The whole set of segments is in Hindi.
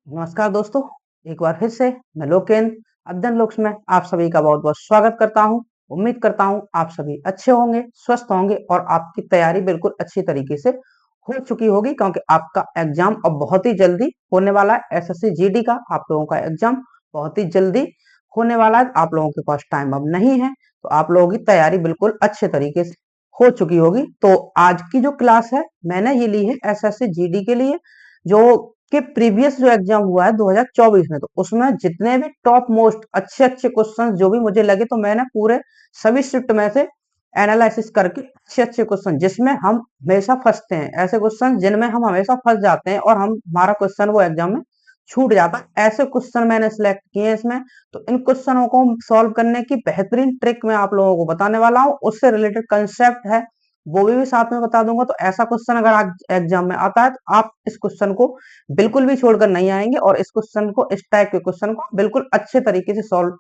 नमस्कार दोस्तों, एक बार फिर से मैं लोकेन अध्ययन लोक्स में आप सभी का बहुत बहुत स्वागत करता हूं। उम्मीद करता हूं आप सभी अच्छे होंगे, स्वस्थ होंगे और आपकी तैयारी बिल्कुल अच्छी तरीके से हो चुकी होगी, क्योंकि आपका एग्जाम अब बहुत ही जल्दी होने वाला है। एसएससी जीडी का आप लोगों का एग्जाम बहुत ही जल्दी होने वाला है। आप लोगों के पास टाइम अब नहीं है, तो आप लोगों की तैयारी बिल्कुल अच्छे तरीके से हो चुकी होगी। तो आज की जो क्लास है मैंने ये ली है एसएससी जीडी के लिए, जो कि प्रीवियस जो एग्जाम हुआ है 2024 में, तो उसमें जितने भी टॉप मोस्ट अच्छे अच्छे क्वेश्चन जो भी मुझे लगे, तो मैंने पूरे सभी शिफ्ट में से एनालिसिस करके अच्छे अच्छे क्वेश्चन जिसमें हम हमेशा फंसते हैं, ऐसे क्वेश्चन जिनमें हम हमेशा फंस जाते हैं और हम हमारा क्वेश्चन वो एग्जाम में छूट जाता है, ऐसे क्वेश्चन मैंने सिलेक्ट किए हैं इसमें। तो इन क्वेश्चनों को सॉल्व करने की बेहतरीन ट्रिक मैं आप लोगों को बताने वाला हूँ। उससे रिलेटेड कंसेप्ट है वो भी साथ में बता दूंगा। तो ऐसा क्वेश्चन अगर आज एग्जाम में आता है तो आप इस क्वेश्चन को बिल्कुल भी छोड़कर नहीं आएंगे और इस क्वेश्चन को, इस टाइप के क्वेश्चन को बिल्कुल अच्छे तरीके से सॉल्व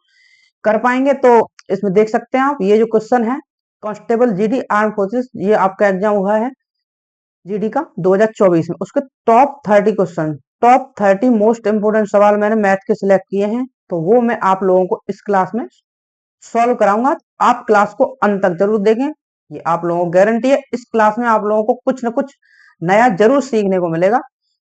कर पाएंगे। तो इसमें देख सकते हैं आप, ये जो क्वेश्चन है कांस्टेबल जीडी आर्म फोर्सेस, ये आपका एग्जाम हुआ है जीडी का 2024 में। उसके top 30 question, top 30 most important सवाल मैंने मैथ के सिलेक्ट किए हैं, तो वो मैं आप लोगों को इस क्लास में सॉल्व कराऊंगा। आप क्लास को अंत तक जरूर देखें, ये आप लोगों को गारंटी है। इस क्लास में आप लोगों को कुछ न कुछ नया जरूर सीखने को मिलेगा।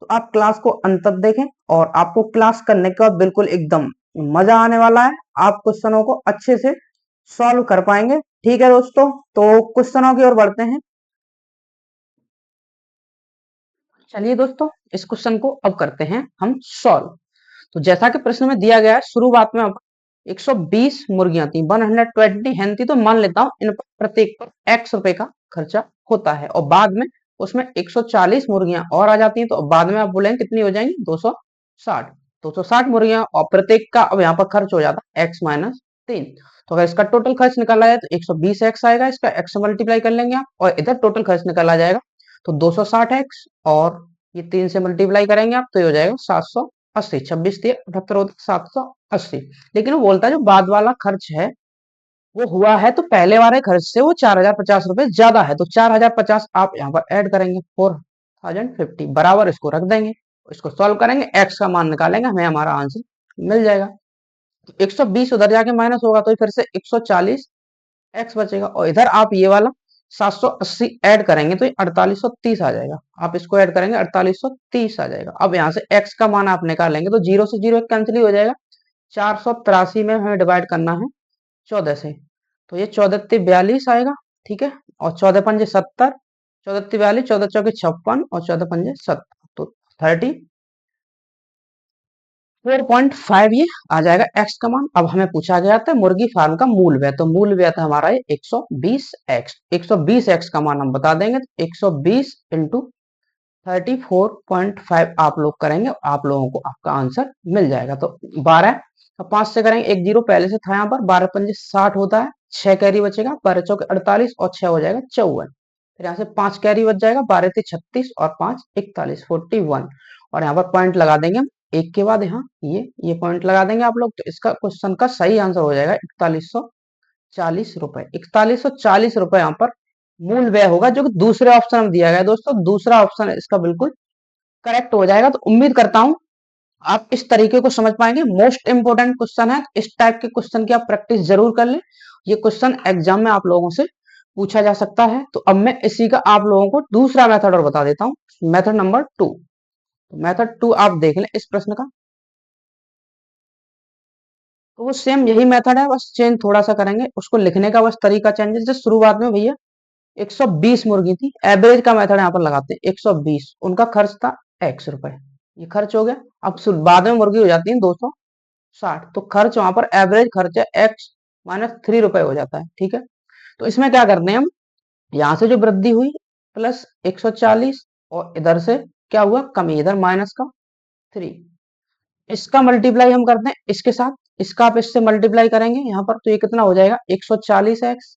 तो आप क्लास को अंत तक देखें और आपको क्लास करने के बाद बिल्कुल एकदम मजा आने वाला है। आप क्वेश्चनों को अच्छे से सॉल्व कर पाएंगे। ठीक है दोस्तों, तो क्वेश्चनों की ओर बढ़ते हैं। चलिए दोस्तों, इस क्वेश्चन को अब करते हैं हम सॉल्व। तो जैसा कि प्रश्न में दिया गया है, शुरुआत में 120 मुर्गियां थी, 120 hen थी, तो मान लेता हूं इन प्रत्येक पर x रुपए का खर्चा होता है और बाद में उसमें 140 मुर्गियां और आ जाती हैं, तो बाद में आप बोलेंगे कितनी हो जाएंगी, 260। 260 मुर्गियां और प्रत्येक का अब यहाँ पर खर्च हो जाता है x माइनस 3। तो अगर इसका टोटल खर्च निकाला जाए तो 120x आएगा, इसका x से मल्टीप्लाई कर लेंगे आप, और इधर टोटल खर्च निकाला जाएगा तो 260x, और ये 3 से मल्टीप्लाई करेंगे आप तो ये हो जाएगा 780। 26 दिए 78 होता है 780। लेकिन वो बोलता है जो बाद वाला खर्च है वो हुआ है तो पहले वाले खर्च से वो 4050 रुपए ज्यादा है, तो 4050 आप यहाँ पर ऐड करेंगे, 4050 बराबर इसको रख देंगे। इसको सॉल्व करेंगे, एक्स का मान निकालेंगे, हमें हमारा आंसर मिल जाएगा। तो 120 उधर जाके माइनस होगा तो फिर से 140 एक्स बचेगा, और इधर आप ये वाला 780 ऐड करेंगे तो ये 4830 आ जाएगा। आप इसको ऐड करेंगे 4830 आ जाएगा। अब यहाँ से x का मान आप निकालेंगे तो 0 से 0 कैंसिल ही हो जाएगा। 483 में हमें डिवाइड करना है 14 से, तो ये 1442 आएगा। ठीक है, और 14 पंजे 70, 1442, 14 चौके 56 और 14 पंजे 70, तो 4.5 ये आ जाएगा एक्स का मान। अब हमें पूछा गया था मुर्गी फार्म का मूल व्यय, तो मूल व्यय था हमारा 120x। 120x का मान हम बता देंगे, तो 120 इंटू 34.5 आप लोग करेंगे, आप लोगों को आपका आंसर मिल जाएगा। तो 12 5 से करेंगे, एक जीरो पहले से था यहाँ पर, 12 पंजे 60 होता है, 6 कैरी बचेगा, 12 चौके 48 और 6 हो जाएगा 54। फिर यहाँ से 5 कैरी बच जाएगा, 12 थे 36 और 5 41, 41, और यहाँ पर पॉइंट लगा देंगे हम एक के बाद यहाँ ये पॉइंट लगा देंगे आप लोग। तो इसका क्वेश्चन का सही आंसर हो जाएगा 4140 रुपए। 4140 रुपए यहाँ पर मूल व्यय होगा, जो कि दूसरे ऑप्शन में दिया गया है दोस्तों। दूसरा ऑप्शन इसका बिल्कुल करेक्ट हो जाएगा। तो उम्मीद करता हूं आप इस तरीके को समझ पाएंगे। मोस्ट इंपोर्टेंट क्वेश्चन है, इस टाइप के क्वेश्चन की आप प्रैक्टिस जरूर कर लें। ये क्वेश्चन एग्जाम में आप लोगों से पूछा जा सकता है। तो अब मैं इसी का आप लोगों को दूसरा मेथड और बता देता हूँ, मेथड नंबर 2। मेथड 2 आप देख लें इस प्रश्न का, तो वो सेम यही मेथड है, बस चेंज थोड़ा सा करेंगे, उसको लिखने का बस तरीका चेंज है। जैसे शुरुआत में भैया 120 मुर्गी थी, एवरेज का मेथड यहाँ पर लगाते हैं। 120 उनका खर्च था x रुपए, ये खर्च हो गया। अब बाद में मुर्गी हो जाती है 260, तो खर्च वहां पर एवरेज खर्च है x माइनस 3 रुपए हो जाता है। ठीक है, तो इसमें क्या करते हैं हम, यहाँ से जो वृद्धि हुई प्लस 140, और इधर से क्या हुआ कमी, इधर माइनस का 3, इसका मल्टीप्लाई हम करते हैं इसके साथ, इसका आप इससे मल्टीप्लाई करेंगे यहाँ पर, तो ये कितना हो जाएगा 140x,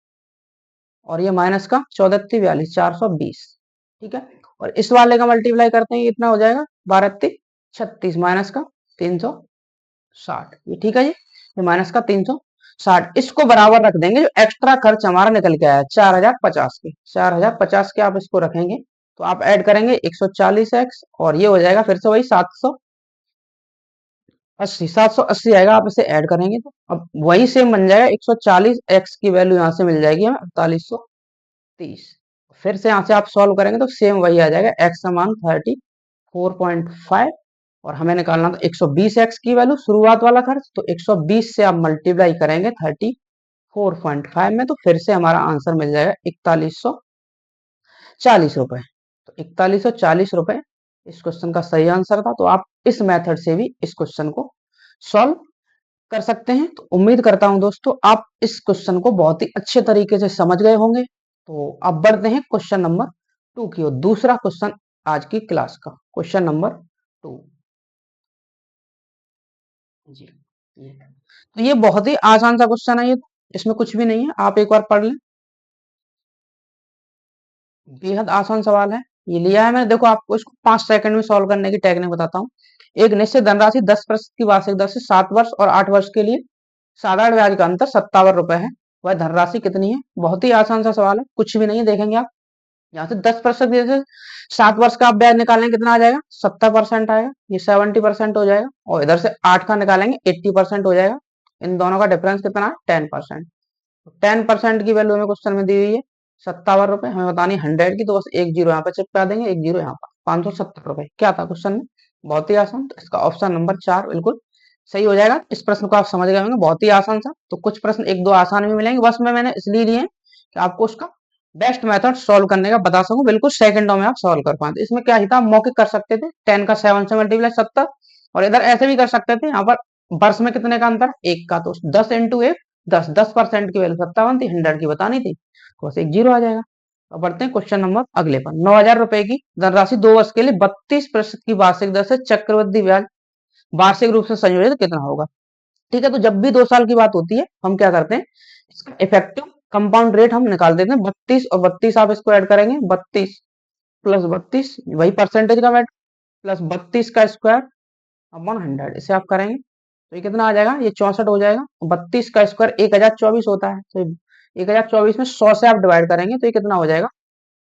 और ये माइनस का 1442 420। ठीक है, और इस वाले का मल्टीप्लाई करते हैं, ये इतना हो जाएगा 1236 माइनस का 360। ये ठीक है जी, ये माइनस का 360, इसको बराबर रख देंगे जो एक्स्ट्रा खर्च हमारा निकल के आया 4050 के। 4050 के आप इसको रखेंगे तो आप ऐड करेंगे 140x, और ये हो जाएगा फिर से वही 80, 780 आएगा, आप इसे ऐड करेंगे तो अब वही सेम बन जाएगा 140, एक्स की वैल्यू यहाँ से मिल जाएगी हमें 4830। फिर से यहाँ से आप सॉल्व करेंगे तो सेम वही आ जाएगा, एक्स का मान 34.5 और हमें निकालना था 120 एक्स की वैल्यू, शुरुआत वाला खर्च, तो 120 से आप मल्टीप्लाई करेंगे 34.5 में, तो फिर से हमारा आंसर मिल जाएगा 4140 रुपए। तो 4140 रुपए इस क्वेश्चन का सही आंसर था। तो आप इस मेथड से भी इस क्वेश्चन को सॉल्व कर सकते हैं। तो उम्मीद करता हूं दोस्तों आप इस क्वेश्चन को बहुत ही अच्छे तरीके से समझ गए होंगे। तो अब बढ़ते हैं क्वेश्चन नंबर 2 की ओर, दूसरा क्वेश्चन आज की क्लास का, क्वेश्चन नंबर 2 जी। तो ये बहुत ही आसान सा क्वेश्चन है, ये इसमें कुछ भी नहीं है, आप एक बार पढ़ लें। बेहद आसान सवाल है, ये लिया है मैंने, देखो आपको इसको 5 सेकंड में सॉल्व करने की टेक्निक बताता हूँ। एक निश्चित धनराशि 10% की वार्षिक दर से 7 वर्ष और 8 वर्ष के लिए साधारण ब्याज का अंतर 57 रुपए है, वह धनराशि कितनी है? बहुत ही आसान सा सवाल है, कुछ भी नहीं है, देखेंगे आप यहाँ से 10% जैसे 7 वर्ष का आप ब्याज निकालेंगे कितना आ जाएगा? 70% आएगा, ये 70% हो जाएगा, और इधर से 8 का निकालेंगे 80% हो जाएगा। इन दोनों का डिफरेंस कितना है? 10%। 10% की वैल्यू हमें क्वेश्चन में दी हुई है 57 रुपए, हमें बतानी 100 की, तो बस एक जीरो यहाँ पे चिपका देंगे, एक जीरो यहाँ पर, 570 रुपए। क्या था क्वेश्चन में? बहुत ही आसान, तो इसका ऑप्शन नंबर 4 बिल्कुल सही हो जाएगा। इस प्रश्न को आप समझ गए होंगे, बहुत ही आसान था। तो कुछ प्रश्न एक दो आसान भी मिलेंगे, बस मैंने इसलिए लिए हैं कि आपको उसका बेस्ट मेथड सॉल्व करने का बता सकूं, बिल्कुल सेकंडों में आप सॉल्व कर पाए। इसमें क्या ही था, मौखिक कर सकते थे, 10 का 7 से मल्टीप्लाई 70, और इधर ऐसे भी कर सकते थे, यहाँ पर वर्ष में कितने का अंतर? एक का, तो 10 इंटू एक 10, 10% की वैल्यू 57 थी, 100 की बतानी थी, तो बस एक जीरो आ जाएगा। अब बढ़ते हैं क्वेश्चन नंबर अगले पर। 9000 रुपए की धनराशि 2 वर्ष के लिए 32% की वार्षिक दर से चक्रवृद्धि ब्याज वार्षिक रूप से संयोजित कितना होगा? ठीक है, तो जब भी 2 साल की बात होती है हम क्या करते हैं, इसका इफेक्टिव कंपाउंड रेट हम निकाल देते हैं 32, और 32 आप इसको ऐड करेंगे, 32 प्लस 32 वही परसेंटेज का वैट, प्लस 32 का स्क्वायर अपॉन 100, इसे आप करेंगे तो ये कितना आ जाएगा? ये 64 हो जाएगा। 32 का स्क्वायर 1024 होता है, तो 1024 में 100 से आप डिवाइड करेंगे तो ये कितना हो जाएगा?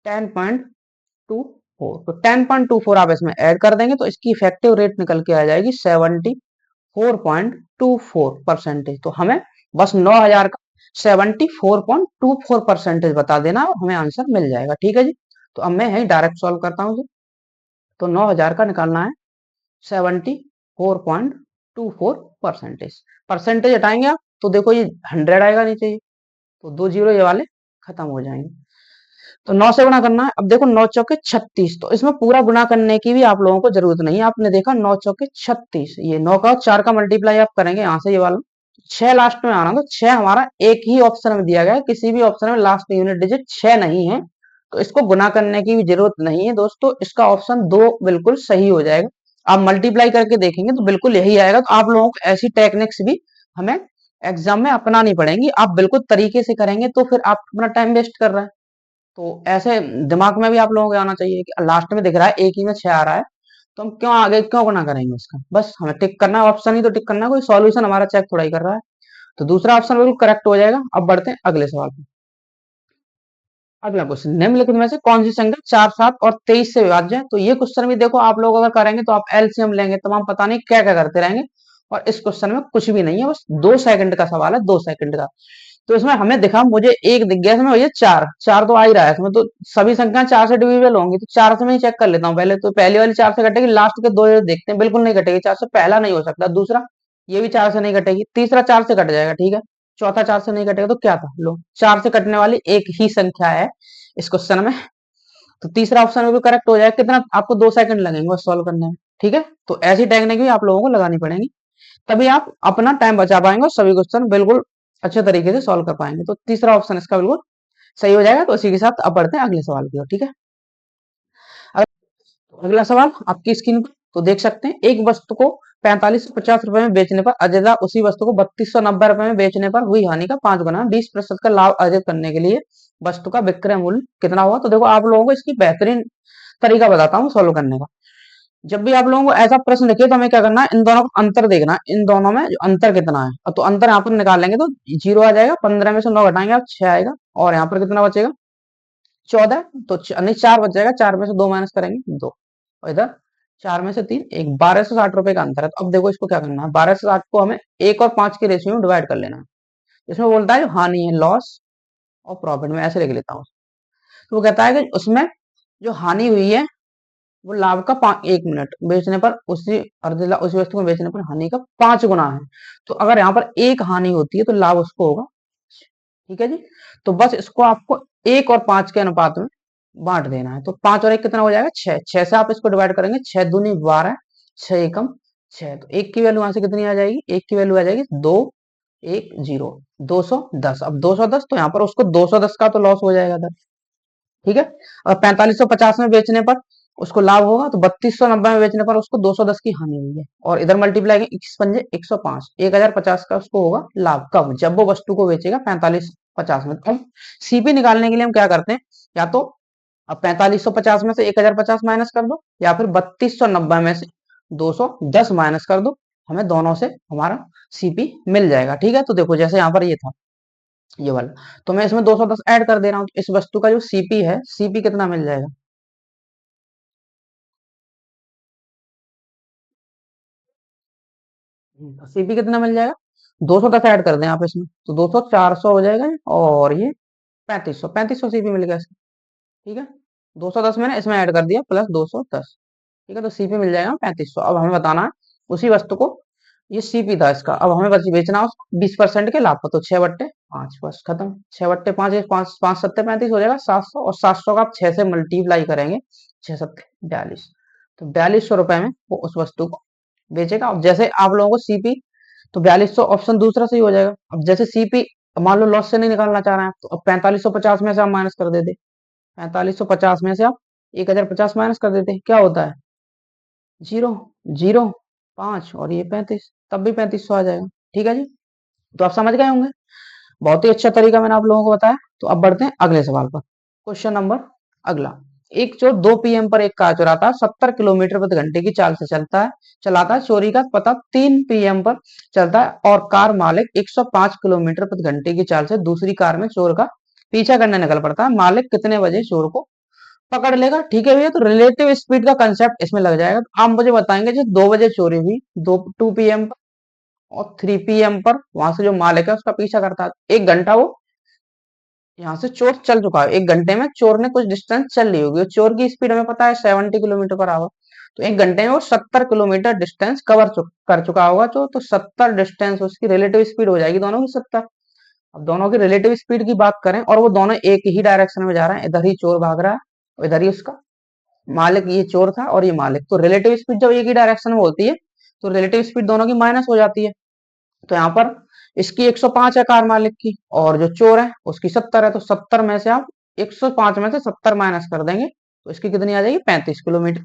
10.24। तो 10.24 आप इसमें ऐड कर देंगे तो इसकी इफेक्टिव रेट निकल के आ जाएगी 74.24%। तो हमें बस 9000 का 74.24% बता देना और हमें आंसर मिल जाएगा। ठीक है जी, तो अब मैं यही डायरेक्ट सॉल्व करता हूँ जी। तो 9000 का निकालना है 74.24%। परसेंटेज हटाएंगे आप तो देखो ये 100 आएगा नीचे, तो दो जीरो ये वाले खत्म हो जाएंगे। तो 9 से गुणा करना है। अब देखो 9 चौके 36, तो इसमें पूरा गुणा करने की भी आप लोगों को जरूरत नहीं है। आपने देखा 9 चौके 36, ये 9 का 4 का मल्टीप्लाई आप करेंगे यहाँ से ये वाला 6 लास्ट में आना, तो 6 हमारा एक ही ऑप्शन में दिया गया है, किसी भी ऑप्शन में लास्ट यूनिट डिजिट 6 नहीं है, तो इसको गुना करने की भी जरूरत नहीं है दोस्तों। इसका ऑप्शन 2 बिल्कुल सही हो जाएगा। आप मल्टीप्लाई करके देखेंगे तो बिल्कुल यही आएगा। तो आप लोगों को ऐसी टेक्निक्स भी हमें एग्जाम में अपनानी पड़ेंगी, आप बिल्कुल तरीके से करेंगे तो फिर आप अपना टाइम वेस्ट कर रहे हैं। तो ऐसे दिमाग में भी आप लोगों को आना चाहिए कि लास्ट में दिख रहा है एक ही में 6 आ रहा है, तो हम क्यों आगे क्यों गुना करेंगे उसका, बस हमें टिक करना है, ऑप्शन ही तो टिक करना है, कोई सॉल्यूशन हमारा चेक थोड़ा ही कर रहा है। तो दूसरा ऑप्शन बिल्कुल करेक्ट हो जाएगा। अब बढ़ते हैं अगले सवाल पे। अगला क्वेश्चन, निम्नलिखित में से कौन सी संख्या 4, 7 और 23 से विभाज्य है? तो ये क्वेश्चन भी देखो आप लोग अगर करेंगे तो आप एलसीएम लेंगे, तमाम पता नहीं क्या क्या करते रहेंगे, और इस क्वेश्चन में कुछ भी नहीं है, बस 2 सेकंड का सवाल है, 2 सेकंड का। तो इसमें हमें दिखा, मुझे एक दिख गया, इसमें भैया चार, चार तो आ ही रहा है इसमें, तो सभी संख्या 4 से डिविजिबल होंगी, तो 4 से मैं ही चेक कर लेता हूँ पहले। तो पहली वाली 4 से कटेगी, लास्ट के दो देखते हैं, बिल्कुल नहीं कटेगी, 4 से पहला नहीं हो सकता, दूसरा ये भी 4 से नहीं कटेगी, तीसरा 4 से कट जाएगा, ठीक है, चौथा 4 से नहीं कटेगा, तो क्या था, लो 4 से कटने वाली एक ही संख्या है इस क्वेश्चन में, तो तीसरा ऑप्शन में भी करेक्ट हो जाएगा। कितना आपको 2 सेकंड लगेंगे बस सॉल्व करने में, ठीक है। तो ऐसी टेक्निक भी आप लोगों को लगानी पड़ेगी, तभी आप अपना टाइम बचा पाएंगे और सभी क्वेश्चन बिल्कुल अच्छे तरीके से सॉल्व कर पाएंगे। तो तीसरा ऑप्शन इसका बिल्कुल सही हो जाएगा। तो इसी के साथ अब बढ़ते हैं अगले सवाल की ओर, ठीक है। अगला सवाल आपकी स्क्रीन पर तो देख सकते हैं, एक वस्तु को 4550 रुपए में बेचने पर अजयदा उसी वस्तु को 3290 रुपए में बेचने पर हुई हानि का 5 गुना 20% का लाभ अर्जित करने के लिए वस्तु का विक्रय मूल्य कितना हुआ? तो देखो आप लोगों को इसकी बेहतरीन तरीका बताता हूँ सॉल्व करने का। जब भी आप लोगों को ऐसा प्रश्न लिखे तो हमें क्या करना है, इन दोनों का अंतर देखना है, इन दोनों में जो अंतर कितना है, तो अंतर यहाँ पर निकालेंगे तो 0 आ जाएगा, 15 में से 9 घटाएंगे आप 6 आएगा, और यहाँ पर कितना बचेगा 14, तो नहीं 4 बच जाएगा, 4 में से 2 माइनस करेंगे 2, और इधर 4 में से 3, एक 1260 रुपए का अंतर है। तो अब देखो इसको क्या करना है, 1260 को हमें 1 और 5 के रेशियो में डिवाइड कर लेना है। इसमें बोलता है जो हानि है, लॉस और प्रॉफिट, में ऐसे लिख लेता हूँ। तो वो कहता है कि उसमें जो हानि हुई है वो लाभ का 1 मिनट बेचने पर, उसी वस्तु को बेचने पर हानि का 5 गुना है। तो अगर यहाँ पर एक हानि होती है तो लाभ उसको होगा, ठीक है जी। तो बस इसको आपको 1 और 5 के अनुपात में बांट देना है। तो 5 और 1 कितना हो जाएगा, 6। 6 से आप इसको डिवाइड करेंगे, 6 दूनी 12, 6 एकम 6। तो 1 की वैल्यू वहां से कितनी आ जाएगी, 1 की वैल्यू आ जाएगी 2, 1, 0, 210। अब 210 तो यहाँ पर उसको 210 का तो लॉस हो जाएगा था, ठीक है। और 4550 में बेचने पर उसको लाभ होगा, तो 3290 में बेचने पर उसको 210 की हानि हुई है। और इधर मल्टीप्लाई 21 पंजे 105, 1050 का उसको होगा लाभ। कब, जब वो वस्तु को बेचेगा 4550 में। अब सीपी निकालने के लिए हम क्या करते हैं, या तो अब 4550 में से 1050 माइनस कर दो, या फिर 3290 में से 210 माइनस कर दो, हमें दोनों से हमारा सीपी मिल जाएगा, ठीक है। तो देखो जैसे यहाँ पर ये था ये वाला, तो मैं इसमें 210 ऐड कर दे रहा हूँ, तो इस वस्तु का जो सीपी है, सीपी कितना मिल जाएगा, सीपी कितना मिल जाएगा, 210 ऐड कर दें आप इसमें, तो 200 400 हो जाएगा, और ये 3500 सीपी मिल गया इसका, ठीक है। 210 मैंने इसमें ऐड कर दिया प्लस 210, ठीक है। तो सीपी मिल जाएगा 3500। अब हमें बताना है उसी वस्तु को, ये सीपी था इसका, अब हमें बस बेचना है उसको 20% के लाभ पर। तो 6/5, बस खत्म। 6/5, 5 7 35 हो जाएगा 700, और 700 का आप 6 से मल्टीप्लाई करेंगे, 6 7 42, तो 4200 रुपए में वो उस वस्तु को बेचेगा। अब जैसे आप लोगों को सीपी, तो 4200 ऑप्शन दूसरा सही हो जाएगा। अब जैसे सीपी मान लो लॉस से नहीं निकालना चाह रहे हैं, तो अब 4550 में से आप माइनस कर देते, 4550 में से आप 1050 माइनस कर देते, क्या होता है, 0, 0, 5, और ये 35, तब भी 3500 आ जाएगा, ठीक है जी। तो आप समझ गए होंगे, बहुत ही अच्छा तरीका मैंने आप लोगों को बताया। तो अब बढ़ते हैं अगले सवाल पर। क्वेश्चन नंबर अगला, एक चोर 2 PM पर एक कार चुराता है, 70 किलोमीटर प्रति घंटे की चाल से चलाता है। चोरी का पता 3 PM पर चलता है, और कार मालिक 105 किलोमीटर प्रति घंटे की चाल से दूसरी कार में चोर का पीछा करने निकल पड़ता है। मालिक कितने बजे चोर को पकड़ लेगा, ठीक है भैया। तो रिलेटिव स्पीड का कंसेप्ट इसमें लग जाएगा। तो आप मुझे बताएंगे, जो 2 बजे चोरी हुई, 2 PM पर, और 3 PM पर वहां से जो मालिक है उसका पीछा करता है, 1 घंटा वो यहाँ से चोर चल चुका है। 1 घंटे में चोर ने कुछ डिस्टेंस चल ली होगी। चोर की स्पीड हमें पता है 70 किलोमीटर पर आवर, तो 1 घंटे में वो 70 किलोमीटर डिस्टेंस कर चुका होगा। तो 70 डिस्टेंस उसकी रिलेटिव स्पीड हो जाएगी, दोनों की 70। अब दोनों की रिलेटिव स्पीड की बात करें, और वो दोनों एक ही डायरेक्शन में जा रहे हैं, इधर ही चोर भाग रहा है और इधर ही उसका मालिक, ये चोर था और ये मालिक। तो रिलेटिव स्पीड जब एक ही डायरेक्शन में होती है, तो रिलेटिव स्पीड दोनों की माइनस हो जाती है। तो यहाँ पर इसकी 105 है कार मालिक की, और जो चोर है उसकी 70 है। तो 70 में से आप 105 में से 70 माइनस कर देंगे, तो इसकी कितनी आ जाएगी, 35 किलोमीटर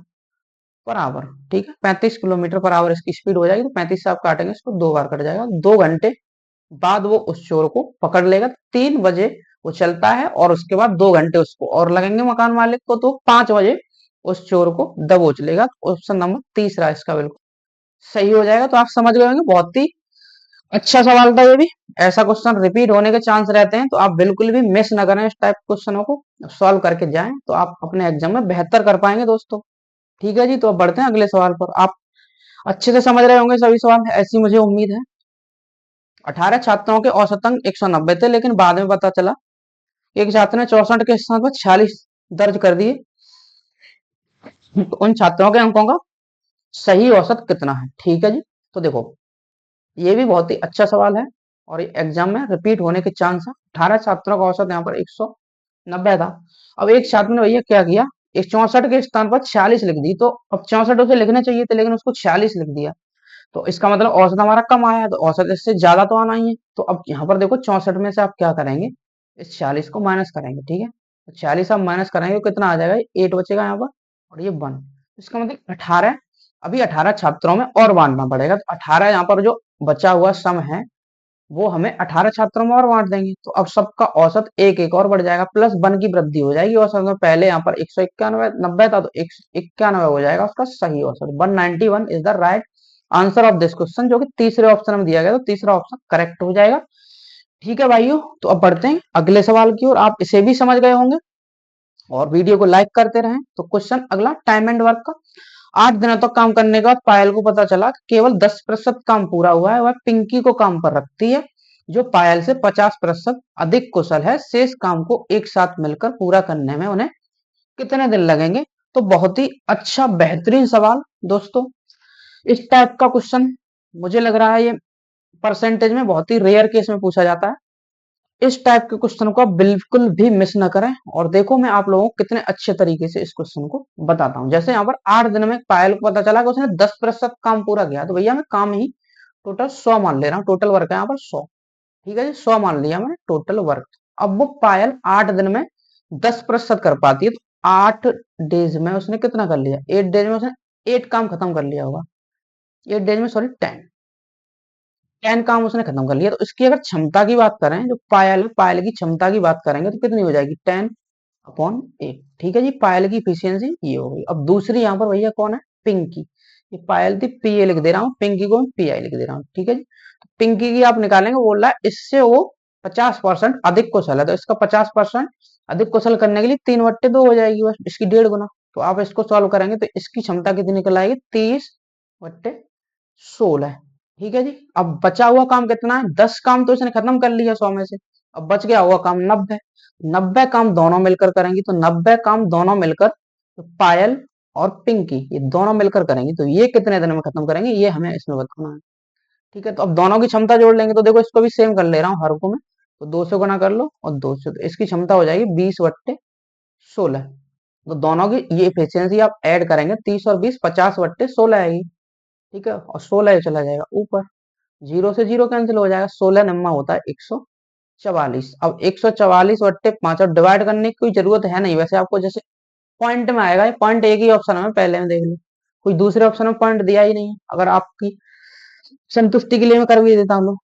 पर आवर, ठीक है। 35 किलोमीटर पर आवर इसकी स्पीड हो जाएगी। तो 35 से आप काटेंगे इसको, 2 बार कट जाएगा। 2 घंटे बाद वो उस चोर को पकड़ लेगा। 3 बजे वो चलता है, और उसके बाद 2 घंटे उसको और लगेंगे मकान मालिक को, तो 5 बजे उस चोर को दबोच लेगा। ऑप्शन नंबर तीसरा इसका बिल्कुल सही हो जाएगा। तो आप समझ गए होंगे, बहुत ही अच्छा सवाल था ये भी। ऐसा क्वेश्चन रिपीट होने के चांस रहते हैं, तो आप बिल्कुल भी मिस ना करें इस टाइप क्वेश्चनों को, सॉल्व करके जाएं, तो आप अपने एग्जाम में बेहतर कर पाएंगे दोस्तों, ठीक है जी। तो अब बढ़ते हैं अगले सवाल पर। आप अच्छे से समझ रहे होंगे सभी सवाल, ऐसी मुझे उम्मीद है। 18 छात्रों के औसत अंक 190 थे, लेकिन बाद में पता चला कि एक छात्र ने 64 के स्थान पर 46 दर्ज कर दिए। तो उन छात्रों के अंकों का सही औसत कितना है, ठीक है जी। तो देखो, ये भी बहुत ही अच्छा सवाल है, और ये एग्जाम में रिपीट होने के चांस है। 18 छात्रों का औसत यहाँ पर 190 था। अब एक छात्र ने भैया क्या किया, एक 64 के स्थान पर 46 लिख दी। तो अब 64 उसे लिखने चाहिए थे, लेकिन उसको 46 लिख दिया। तो इसका मतलब औसत हमारा कम आया है, तो औसत इससे ज्यादा तो आना ही है। तो अब यहाँ पर देखो, 64 में से आप क्या करेंगे, इस 46 को माइनस करेंगे, ठीक है। तो 46 आप माइनस करेंगे, तो कितना आ जाएगा, 8 बचेगा यहाँ पर, और ये 1। इसका मतलब 18, अभी 18 छात्रों में और बांटना पड़ेगा। तो 18 यहाँ पर जो बचा हुआ सम है, वो हमें 18 छात्रों में और बांट देंगे। तो अब सबका औसत एक एक और बढ़ जाएगा, प्लस 1 की वृद्धि हो जाएगी औसत में। पहले यहाँ पर 191 90 था, तो 191 हो जाएगा उसका सही औसत। 191 is the right answer of this question, जो कि तीसरे ऑप्शन में दिया गया। तो तीसरा ऑप्शन करेक्ट हो जाएगा, ठीक है भाइयों। तो अब बढ़ते हैं अगले सवाल की ओर। आप इसे भी समझ गए होंगे, और वीडियो को लाइक करते रहें। तो क्वेश्चन अगला, टाइम एंड वर्क का। 8 दिनों तक काम करने के बाद पायल को पता चला कि केवल 10% काम पूरा हुआ है। वह पिंकी को काम पर रखती है, जो पायल से 50% अधिक कुशल है। शेष काम को एक साथ मिलकर पूरा करने में उन्हें कितने दिन लगेंगे? तो बहुत ही अच्छा बेहतरीन सवाल दोस्तों। इस टाइप का क्वेश्चन मुझे लग रहा है ये परसेंटेज में बहुत ही रेयर केस में पूछा जाता है। इस टाइप के क्वेश्चन को आप बिल्कुल भी मिस ना करें। और देखो मैं आप लोगों को कितने अच्छे तरीके से इस क्वेश्चन को बताता हूँ। जैसे यहाँ पर 8 दिन में पायल को पता चला कि उसने 10% काम पूरा किया, तो भैया मैं काम ही टोटल 100 मान ले रहा हूँ। टोटल वर्क है यहाँ पर 100, ठीक है जी, 100 मान लिया मैंने टोटल वर्क। अब वो पायल 8 दिन में 10% कर पाती है, तो 8 डेज में उसने कितना कर लिया? 8 डेज में उसने 8 काम खत्म कर लिया होगा। 8 डेज में सॉरी 10 काम उसने खत्म कर लिया। तो इसकी अगर क्षमता की बात करें, जो पायल है, पायल की क्षमता की बात करेंगे तो कितनी हो जाएगी? 10/8। ठीक है जी, पायल की इफिशियंसी ये हो गई। अब दूसरी यहाँ पर भैया कौन है? पिंकी। ये पायल थी, पी ए लिख दे रहा हूँ, पिंकी को पी आई लिख दे रहा हूँ। ठीक है जी, तो पिंकी की आप निकालेंगे, बोल रहा है इससे वो 50% अधिक कुशल है, तो इसका 50% अधिक कुशल करने के लिए 3/2 हो जाएगी, बस इसकी 1.5 गुना। तो आप इसको सॉल्व करेंगे तो इसकी क्षमता कितनी निकल आएगी? 30/16। ठीक है जी, अब बचा हुआ काम कितना है? 10 काम तो इसने खत्म कर लिया 100 में से। अब बच गया हुआ काम 90। 90 काम दोनों मिलकर करेंगी, तो 90 काम दोनों मिलकर, तो पायल और पिंकी ये दोनों मिलकर करेंगी, तो ये कितने दिन में खत्म करेंगे ये हमें इसमें बताना है। ठीक है, तो अब दोनों की क्षमता जोड़ लेंगे, तो देखो इसको भी सेम कर ले रहा हूँ हर को मैं, तो 2 से गुना कर लो और 2 से, तो इसकी क्षमता हो जाएगी 20/16। तो दोनों की ये एफिशिएंसी आप ऐड करेंगे, 30 और 20 50/16 आएगी। ठीक है, और 16 चला जाएगा ऊपर, 0 से 0 कैंसिल हो जाएगा, 16 नम्मा होता है 144। अब 144/5 और डिवाइड करने की कोई जरूरत है नहीं, वैसे आपको जैसे पॉइंट में आएगा, पॉइंट एक ही ऑप्शन में पहले में देख लो, कोई दूसरे ऑप्शन में पॉइंट दिया ही नहीं है। अगर आपकी संतुष्टि के लिए मैं कर भी देता हूँ,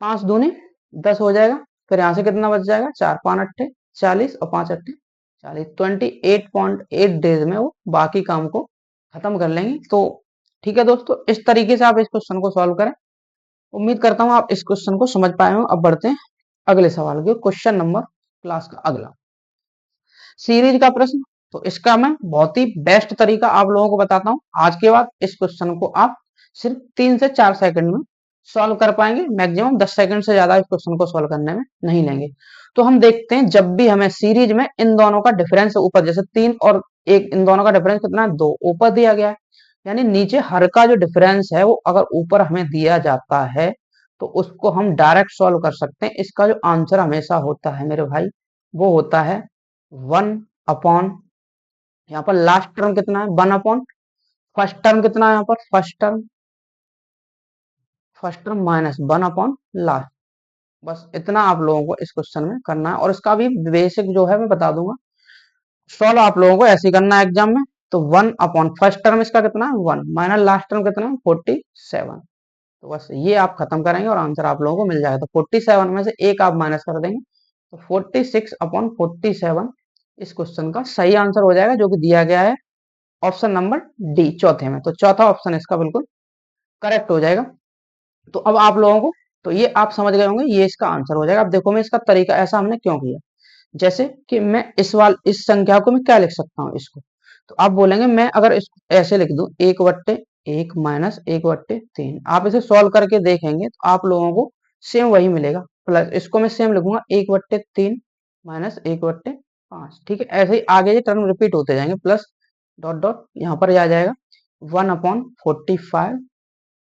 5 दूनी 10 हो जाएगा, फिर यहाँ से कितना बच जाएगा? 4 5 अट्ठे 40 और 5 अट्ठे 40, 28.8 डेज में वो बाकी काम को खत्म कर लेंगे। तो ठीक है दोस्तों, इस तरीके से आप इस क्वेश्चन को सॉल्व करें। उम्मीद करता हूँ आप इस क्वेश्चन को समझ पाए हो। अब बढ़ते हैं अगले सवाल के, क्वेश्चन नंबर क्लास का अगला सीरीज का प्रश्न। तो इसका मैं बहुत ही बेस्ट तरीका आप लोगों को बताता हूँ। आज के बाद इस क्वेश्चन को आप सिर्फ 3 से 4 सेकंड में सॉल्व कर पाएंगे, मैक्सिमम 10 सेकंड से ज्यादा इस क्वेश्चन को सॉल्व करने में नहीं लेंगे। तो हम देखते हैं, जब भी हमें सीरीज में इन दोनों का डिफरेंस ऊपर, जैसे 3 और 1, इन दोनों का डिफरेंस कितना है? 2 ऊपर दिया गया है, यानी नीचे हर का जो डिफरेंस है वो अगर ऊपर हमें दिया जाता है तो उसको हम डायरेक्ट सॉल्व कर सकते हैं। इसका जो आंसर हमेशा होता है मेरे भाई, वो होता है 1 अपॉन, यहाँ पर लास्ट टर्म कितना है? 1 अपॉन फर्स्ट टर्म कितना है? यहाँ पर first term minus 1 upon last. बस इतना आप लोगों को इस क्वेश्चन में करना है, और इसका भी बेसिक जो है मैं बता दूंगा। सॉल्व आप लोगों को ऐसे ही करना है एग्जाम में। तो 1 अपॉन फर्स्ट टर्म इसका कितना है? 1 माइनस लास्ट टर्म कितना है? 47। तो बस ये आप खत्म करेंगे और आंसर आप लोगों को मिल जाएगा। तो 47 में से एक आप माइनस कर देंगे, तो 46/47 इस क्वेश्चन का सही आंसर हो जाएगा, जो कि दिया गया है ऑप्शन नंबर डी, चौथे में। तो चौथा ऑप्शन इसका बिल्कुल करेक्ट हो जाएगा। तो अब आप लोगों को, तो ये आप समझ गए होंगे, ये इसका आंसर हो जाएगा। अब देखो मैं इसका तरीका ऐसा हमने क्यों किया, जैसे कि मैं इस संख्या को मैं क्या लिख सकता हूँ इसको, तो आप बोलेंगे मैं अगर इसको ऐसे लिख दूं, 1/1 माइनस 1/3, आप इसे सॉल्व करके देखेंगे तो आप लोगों को सेम वही मिलेगा। प्लस इसको मैं सेम लिखूंगा 1/3 माइनस 1/5। ठीक है, ऐसे ही आगे ये टर्म रिपीट होते जाएंगे, प्लस डॉट डॉट यहाँ पर आ जाएगा 1/45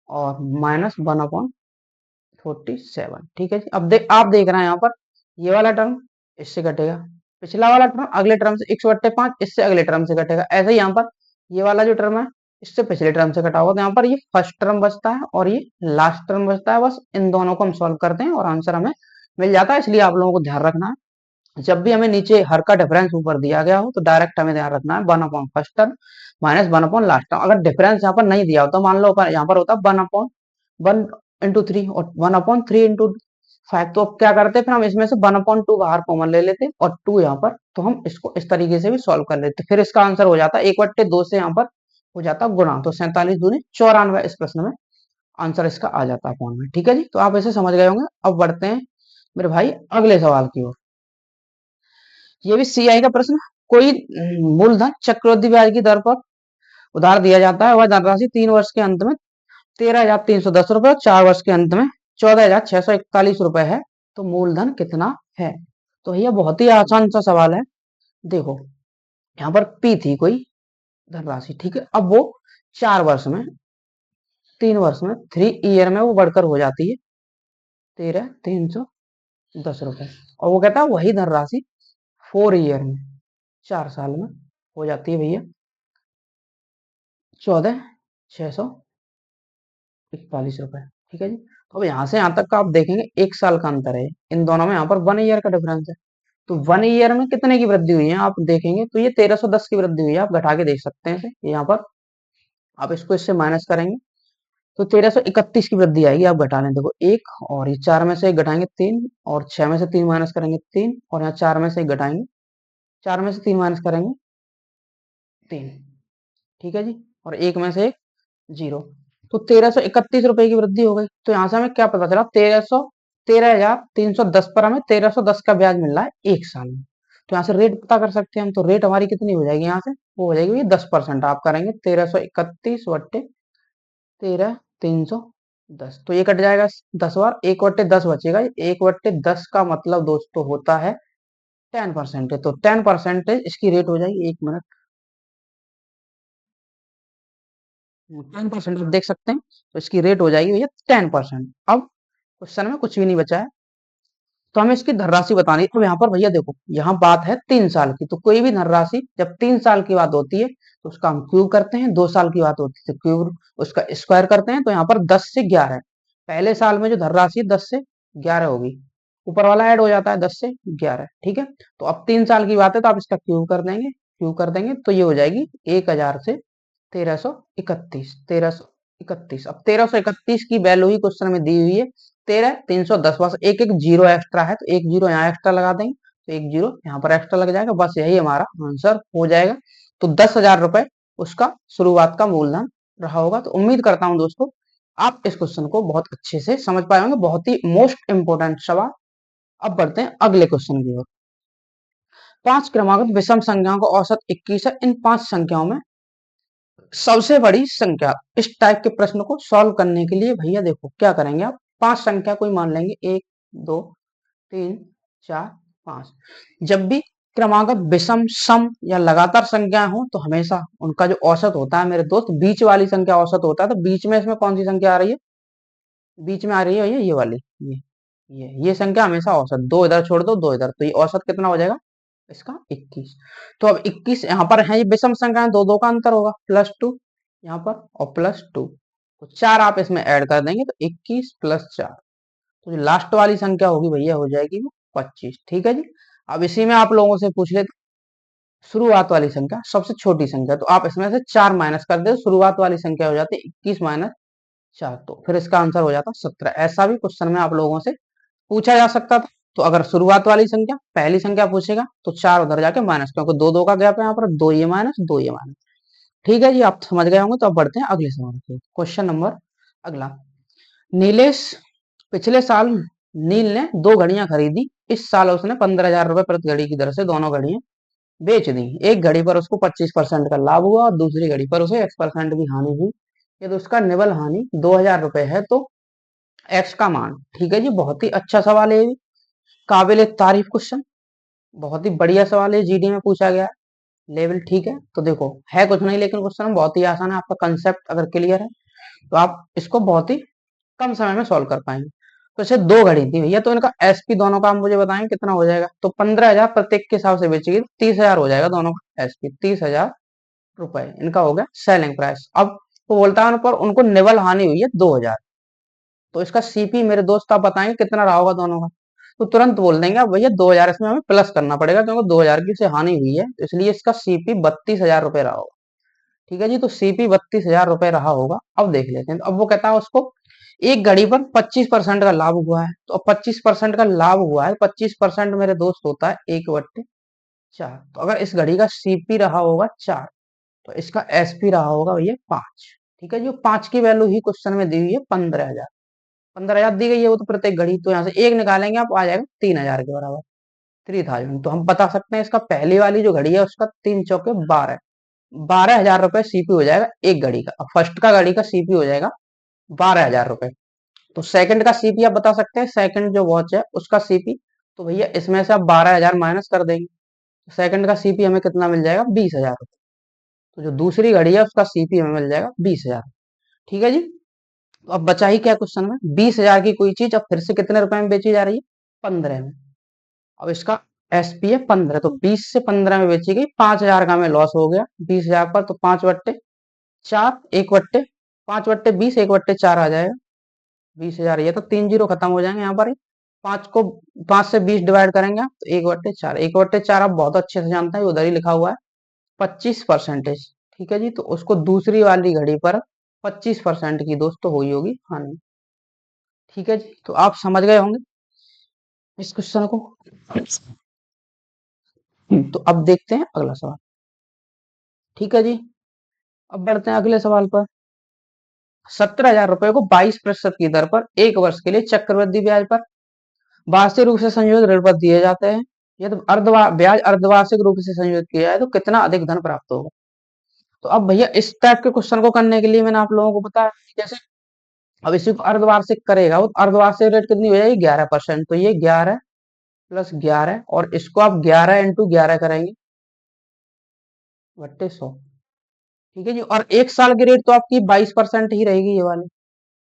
और माइनस 1/47। ठीक है जी, अब आप देख रहे हैं यहाँ पर ये वाला टर्म इससे कटेगा, पिछला वाला टर्म अगले टर्म से 1/5 इससे अगले टर्म से कटेगा, ऐसे ही यहाँ पर ये वाला जो टर्म है इससे पिछले टर्म से कटा हुआ, तो यहाँ पर ये फर्स्ट टर्म बचता है और ये लास्ट टर्म बचता है। बस इन दोनों को हम सॉल्व करते हैं और आंसर हमें मिल जाता है। इसलिए आप लोगों को ध्यान रखना है, जब भी हमें नीचे हर का डिफरेंस ऊपर दिया गया हो तो डायरेक्ट हमें ध्यान रखना है 1 upon first term minus 1 upon last term. अगर डिफरेंस यहाँ पर नहीं दिया होता, मान लो यहाँ पर होता 1/1 into 3 और 1/3 into 5, तो अब क्या करते फिर हम इसमें से 1/2 बाहर कॉमन ले लेते और 2 यहाँ पर, तो हम इसको इस तरीके से भी सॉल्व कर लेते, फिर इसका आंसर हो जाता 1/2 से यहाँ पर हो जाता गुणा, तो 47 दूनी 94 इस प्रश्न में आंसर इसका आ जाता अपॉन में। ठीक है जी, तो आप इसे समझ गए होंगे। अब बढ़ते हैं मेरे भाई अगले सवाल की ओर। ये भी सीआई का प्रश्न, कोई मूलधन चक्रवृद्धि ब्याज की दर पर उधार दिया जाता है वह धनराशि 3 वर्ष के अंत में 13,310 रुपए और 4 वर्ष के अंत में 14,641 रुपए है। तो मूलधन कितना है? तो यह बहुत ही आसान सा सवाल है। देखो यहाँ पर पी थी कोई धनराशि, ठीक है। अब वो 4 वर्ष में, 3 वर्ष में, 3 ईयर में वो बढ़कर हो जाती है 13,310 रुपए। और वो कहता है वही धनराशि 4 ईयर में, 4 साल में हो जाती है भैया 14,641 रुपए, ठीक है जी। तो अब यहाँ से यहाँ तक का आप देखेंगे 1 साल का अंतर है इन दोनों में, यहाँ पर 1 ईयर का डिफरेंस है। तो 1 ईयर में कितने की वृद्धि हुई है आप देखेंगे तो ये 1310 की वृद्धि हुई है। आप घटा के देख सकते हैं इसे, यहाँ पर आप इसको इससे माइनस करेंगे तो 1331 की वृद्धि आएगी। आप घटा लें, देखो एक, और ये 4 में से 1 घटाएंगे 3, और 6 में से 3 माइनस करेंगे 3, और यहाँ 4 में से 1 घटाएंगे, 4 में से 3 माइनस करेंगे 3, ठीक है जी। और 1 में से 1 जीरो। तो 1331 रुपए की वृद्धि हो गई। तो यहाँ से हमें क्या पता चला, 13,310 पर हमें 1310 का ब्याज मिल रहा है 1 साल में। तो यहाँ से रेट पता कर सकते हैं हम। तो रेट हमारी कितनी हो जाएगी यहाँ से, वो हो जाएगी 10%। आप करेंगे 1331 बट्टे 13,310, तो ये कट जाएगा 10 बार, 1/10 बचेगा। 1/10 का मतलब दोस्तों होता है 10%। तो 10% इसकी रेट हो जाएगी, 1 मिनट, 10% आप देख सकते हैं। तो इसकी रेट हो जाएगी भैया 10%। अब क्वेश्चन में कुछ भी नहीं बचा है, तो हमें इसकी धनराशि बतानी है। अब यहाँ पर भैया देखो, यहाँ बात है 3 साल की। तो कोई भी धनराशि जब 3 साल की बात होती है तो उसका हम क्यूब करते हैं, 2 साल की बात होती है तो क्यूब उसका स्क्वायर करते हैं। तो यहाँ पर 10 से 11, पहले साल में जो धनराशि है 10 से 11 होगी, ऊपर वाला ऐड हो जाता है 10 से 11, ठीक है। तो अब 3 साल की बात है तो आप इसका क्यूब कर देंगे, क्यूब कर देंगे तो ये हो जाएगी 1000 से 1331, 1331। अब 1331 की वैल्यू ही क्वेश्चन में दी हुई है 13,310, बस एक एक जीरो एक्स्ट्रा है तो एक जीरो यहाँ एक्स्ट्रा लगा देंगे, तो एक जीरो यहाँ पर एक्स्ट्रा लग जाएगा, बस यही हमारा आंसर हो जाएगा। तो 10,000 रुपए उसका शुरुआत का मूलधन रहा होगा। तो उम्मीद करता हूँ दोस्तों आप इस क्वेश्चन को बहुत अच्छे से समझ पाए होंगे, बहुत ही मोस्ट इंपोर्टेंट सवाल। अब बढ़ते हैं अगले क्वेश्चन की ओर। 5 क्रमागत विषम संख्याओं का औसत 21 है। इन 5 संख्याओं में सबसे बड़ी संख्या। इस टाइप के प्रश्न को सॉल्व करने के लिए भैया देखो क्या करेंगे आप, 5 संख्या कोई मान लेंगे, 1 2 3 4 5। जब भी क्रमागत विषम, सम या लगातार संख्या हो तो हमेशा उनका जो औसत होता है मेरे दोस्त, बीच वाली संख्या औसत होता है। तो बीच में इसमें कौन सी संख्या आ रही है, बीच में आ रही है भैया ये वाली, ये संख्या हमेशा औसत, 2 इधर छोड़ दो 2 इधर, तो ये औसत कितना हो जाएगा इसका 21। तो अब 21 यहाँ पर है, ये विषम संख्या, दो दो का अंतर होगा, +2 यहाँ पर और +2, तो 4 आप इसमें ऐड कर देंगे तो 21 + 4, तो जो लास्ट वाली संख्या होगी भैया हो जाएगी वो 25, ठीक है जी। अब इसी में आप लोगों से पूछ लेते शुरुआत वाली संख्या, सबसे छोटी संख्या, तो आप इसमें से 4 माइनस कर दे, शुरुआत वाली संख्या हो जाती है 21 - 4, तो फिर इसका आंसर हो जाता 17। ऐसा भी क्वेश्चन में आप लोगों से पूछा जा सकता था। तो अगर शुरुआत वाली संख्या पहली संख्या पूछेगा तो 4 उधर जाके माइनस, क्योंकि दो दो का गैप है यहाँ पर, 2 ये माइनस 2 ये माइनस, ठीक है जी। आप समझ गए होंगे। तो अब बढ़ते हैं अगले सवाल पे। क्वेश्चन नंबर अगला, नीलेश पिछले साल नील ने 2 घड़ियां खरीदी। इस साल उसने 15,000 रुपए प्रति घड़ी की दर से दोनों घड़ियां बेच दी। एक घड़ी पर उसको 25% का लाभ हुआ और दूसरी घड़ी पर उसे X% की हानि हुई। यदि उसका निवल हानि 2,000 रुपए है तो एक्स का मान, ठीक है जी। बहुत ही अच्छा सवाल है, ये काबिल तारीफ क्वेश्चन, बहुत ही बढ़िया सवाल है, जीडी में पूछा गया है लेवल, ठीक है। तो देखो है कुछ नहीं, लेकिन क्वेश्चन बहुत ही आसान है। आपका कंसेप्ट अगर क्लियर है तो आप इसको बहुत ही कम समय में सॉल्व कर पाएंगे। तो इसे 2 घड़ी थी भैया, तो इनका एसपी दोनों का आप मुझे बताएं कितना हो जाएगा। तो 15,000 प्रत्येक के हिसाब से बेचेगी, 30,000 हो जाएगा दोनों का एसपी, 30,000 रुपए इनका हो गया सेलिंग प्राइस। अब वो बोलता है पर उनको निवल हानि हुई है 2,000, तो इसका सीपी मेरे दोस्त आप बताएंगे कितना रहा होगा दोनों का। तो तुरंत बोल देंगे अब भैया 2,000 इसमें हमें प्लस करना पड़ेगा, क्योंकि 2,000 की से हानि हुई है, तो इसलिए इसका सीपी 32,000 रुपए रहा होगा, ठीक है जी। तो सीपी 32,000 रुपए रहा होगा। अब देख लेते हैं। तो अब वो कहता है उसको एक घड़ी पर 25% का लाभ हुआ है। तो अब 25% का लाभ हुआ है, 25% मेरे दोस्त होता है 1/4। तो अगर इस घड़ी का सीपी रहा होगा 4 तो इसका एसपी रहा होगा भैया 5, ठीक है। जो 5 की वैल्यू ही क्वेश्चन में दी हुई है 15,000, 15,000 दी गई है वो तो प्रत्येक घड़ी, तो यहाँ से एक निकालेंगे आप आ जाएगा 3,000 के बराबर, 3,000। तो हम बता सकते हैं इसका पहली वाली जो घड़ी है उसका 3 चौके 12, 12,000 रुपए सीपी हो जाएगा एक घड़ी का। अब फर्स्ट का घड़ी का सीपी हो जाएगा 12,000 रुपए। तो सेकंड का सीपी आप बता सकते हैं, सेकंड जो वॉच है उसका सीपी। तो भैया इसमें से आप 12,000 माइनस कर देंगे, तो सेकंड का सीपी हमें कितना मिल जाएगा, 20,000 रुपए। तो जो दूसरी घड़ी है उसका सीपी हमें मिल जाएगा 20,000। ठीक है जी। तो अब बचा ही क्या क्वेश्चन में, 20,000 की कोई चीज अब फिर से कितने रुपए में बेची जा रही है, 15 में। अब इसका एसपी है 15, तो 20 से 15 में बेची गई, 5,000 का हमें लॉस हो गया 20,000 पर। तो 5/4, 1/5 एक बट्टे 4 आ जाएगा 20,000। ये तो 3 जीरो खत्म हो जाएंगे यहाँ पर ही। 5 को 5 से 20 डिवाइड करेंगे आप, तो 1/4, 1/4 आप बहुत अच्छे से जानते हैं, उधर ही लिखा हुआ है 25%। ठीक है जी। तो उसको दूसरी वाली घड़ी पर 25% की दोस्तों हुई होगी हानि। ठीक है जी। तो आप समझ गए होंगे इस क्वेश्चन को। तो अब देखते हैं अगला सवाल। ठीक है जी। अब बढ़ते हैं अगले सवाल पर। 17,000 रुपए को 22% की दर पर एक वर्ष के लिए चक्रवृद्धि ब्याज पर वार्षिक रूप से संयोजित ऋण पर दिए जाते हैं। यदि ब्याज अर्धवार्षिक रूप से संयोजित किया जाए तो कितना अधिक धन प्राप्त होगा। तो अब भैया इस टाइप के क्वेश्चन को करने के लिए मैंने आप लोगों को बताया जैसे, अब इसी को अर्धवार्षिक करेगा वो अर्धवार्षिक रेट कितनी हो जाएगी, 11%। तो ये 11 + 11 और इसको आप 11 × 11 करेंगे बट्टे 100। ठीक है जी। और एक साल की रेट तो आपकी 22% ही रहेगी ये वाली।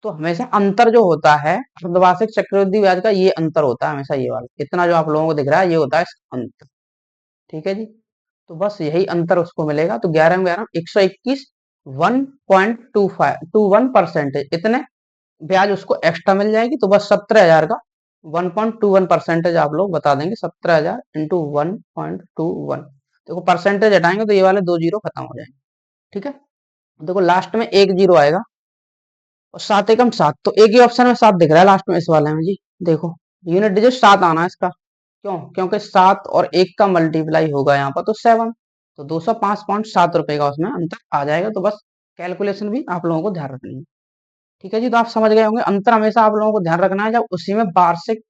तो हमेशा अंतर जो होता है अर्धवार्षिक चक्रवृद्धि ब्याज का, ये अंतर होता है हमेशा, ये वाला इतना जो आप लोगों को दिख रहा है ये होता है अंतर। ठीक है जी। तो बस यही अंतर उसको मिलेगा। तो 11 में 11 121, 1.21% इतने ब्याज उसको एक्स्ट्रा मिल जाएगी। तो बस 17,000 का 1.21% आप लोग बता देंगे, 17,000 इंटू 1.21। देखो परसेंटेज हटाएंगे तो ये वाले 2 जीरो खत्म हो जाएंगे। ठीक है। देखो लास्ट में एक जीरो आएगा और 7 एकम 7, तो एक ही ऑप्शन में 7 दिख रहा है लास्ट में इस वाले में जी। देखो यूनिट डिजिट 7 आना है इसका, क्यों, क्योंकि 7 और 1 का मल्टीप्लाई होगा यहाँ पर तो 7। तो 205.7 रुपए का उसमें अंतर आ जाएगा। तो बस कैलकुलेशन भी आप लोगों को ध्यान रखनी है। ठीक है जी। तो आप समझ गए होंगे अंतर हमेशा आप लोगों को ध्यान रखना है, जब उसी में वार्षिक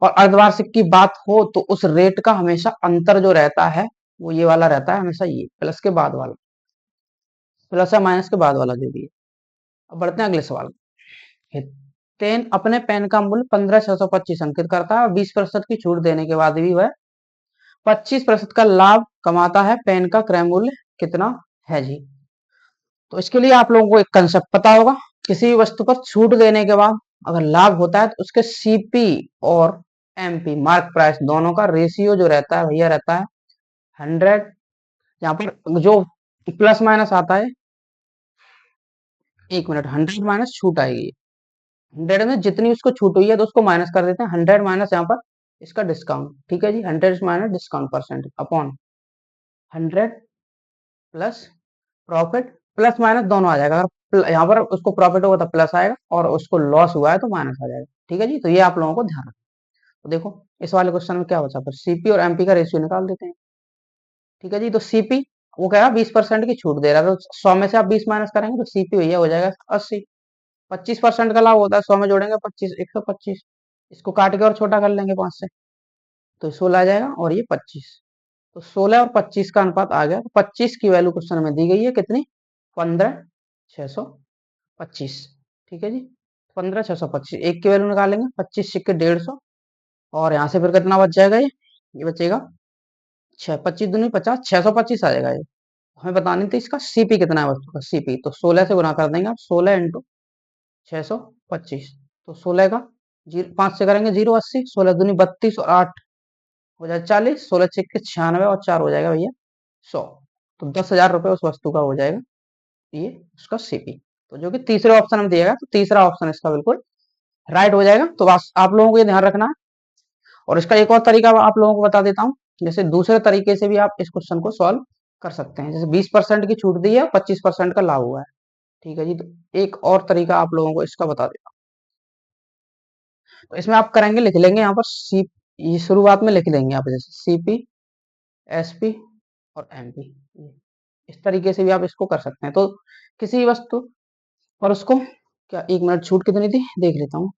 और अर्धवार्षिक की बात हो तो उस रेट का हमेशा अंतर जो रहता है वो ये वाला रहता है हमेशा, ये प्लस के बाद वाला, प्लस या माइनस के बाद वाला जो भी है। अब बढ़ते हैं अगले सवाल। हितेन अपने पेन का मूल्य 15,625 अंकित करता है और 20% की छूट देने के बाद भी वह 25% का लाभ कमाता है। पेन का क्रय मूल्य कितना है जी। तो इसके लिए आप लोगों को एक कंसेप्ट पता होगा, किसी भी वस्तु पर छूट देने के बाद अगर लाभ होता है तो उसके सीपी और एमपी मार्क प्राइस दोनों का रेशियो जो रहता है भैया रहता है 100। यहाँ पर जो प्लस माइनस आता है, 1 मिनट, 100 माइनस छूट आएगी, 100 में जितनी उसको छूट हुई है तो उसको माइनस कर देते हैं, 100 माइनस यहाँ पर इसका डिस्काउंट। ठीक है जी। 100 minus discount percent upon 100 plus profit, plus minus दोनों आ जाएगा। अगर यहाँ पर उसको प्रॉफिट होगा तो प्लस आएगा और उसको लॉस हुआ है तो माइनस आ जाएगा। ठीक है जी। तो ये आप लोगों को ध्यान रखना। तो देखो इस वाले क्वेश्चन में क्या बचा, पर सीपी और एमपी का रेशियो निकाल देते हैं। ठीक है जी। तो सीपी वो कह रहा 20% की छूट दे रहा है, तो 100 में से आप 20 माइनस करेंगे तो सीपी भैया हो जाएगा 80। 25% का लाभ होता है, 100 में जोड़ेंगे 25, 125। इसको काट के और छोटा कर लेंगे 5 से, तो 16 आ जाएगा और ये 25। तो 16 और 25 का अनुपात आ गया। तो 25 की वैल्यू क्वेश्चन में दी गई है कितनी, 15,625। ठीक है जी। 15,625 एक की वैल्यू निकालेंगे, 25 सिक्के 150 और यहाँ से फिर कितना बच जाएगा, ये बचेगा 6, 25 दूनी 50, 625 आ जाएगा ये। हमें बतानी थी इसका सीपी कितना है वस्तु का, सीपी तो 16 से गुना कर देंगे आप, 16 इंटू 625। तो 16 का 5 से करेंगे 0, 80, 16 दूनी 32 और 8 हो जाए 40, 16 छिक्के 96 और 4 हो जाएगा भैया 100। तो 10,000 रुपए उस वस्तु का हो जाएगा ये उसका सीपी। तो जो कि तीसरे ऑप्शन में दिएगा, तो तीसरा ऑप्शन इसका बिल्कुल राइट हो जाएगा। तो बस आप लोगों को ये ध्यान रखना है। और इसका एक और तरीका आप लोगों को बता देता हूँ, जैसे दूसरे तरीके से भी आप इस क्वेश्चन को सॉल्व कर सकते हैं। जैसे 20% की छूट दी है, 25% का लाभ हुआ है। ठीक है जी। तो एक और तरीका आप लोगों को इसका बता देता हूँ। तो इसमें आप करेंगे, लिख लेंगे यहाँ पर सी, ये शुरुआत में लिख देंगे आप जैसे सीपी, एसपी और एमपी। इस तरीके से भी आप इसको कर सकते हैं। तो किसी वस्तु और उसको क्या, 1 मिनट, छूट कितनी थी देख लेता हूँ।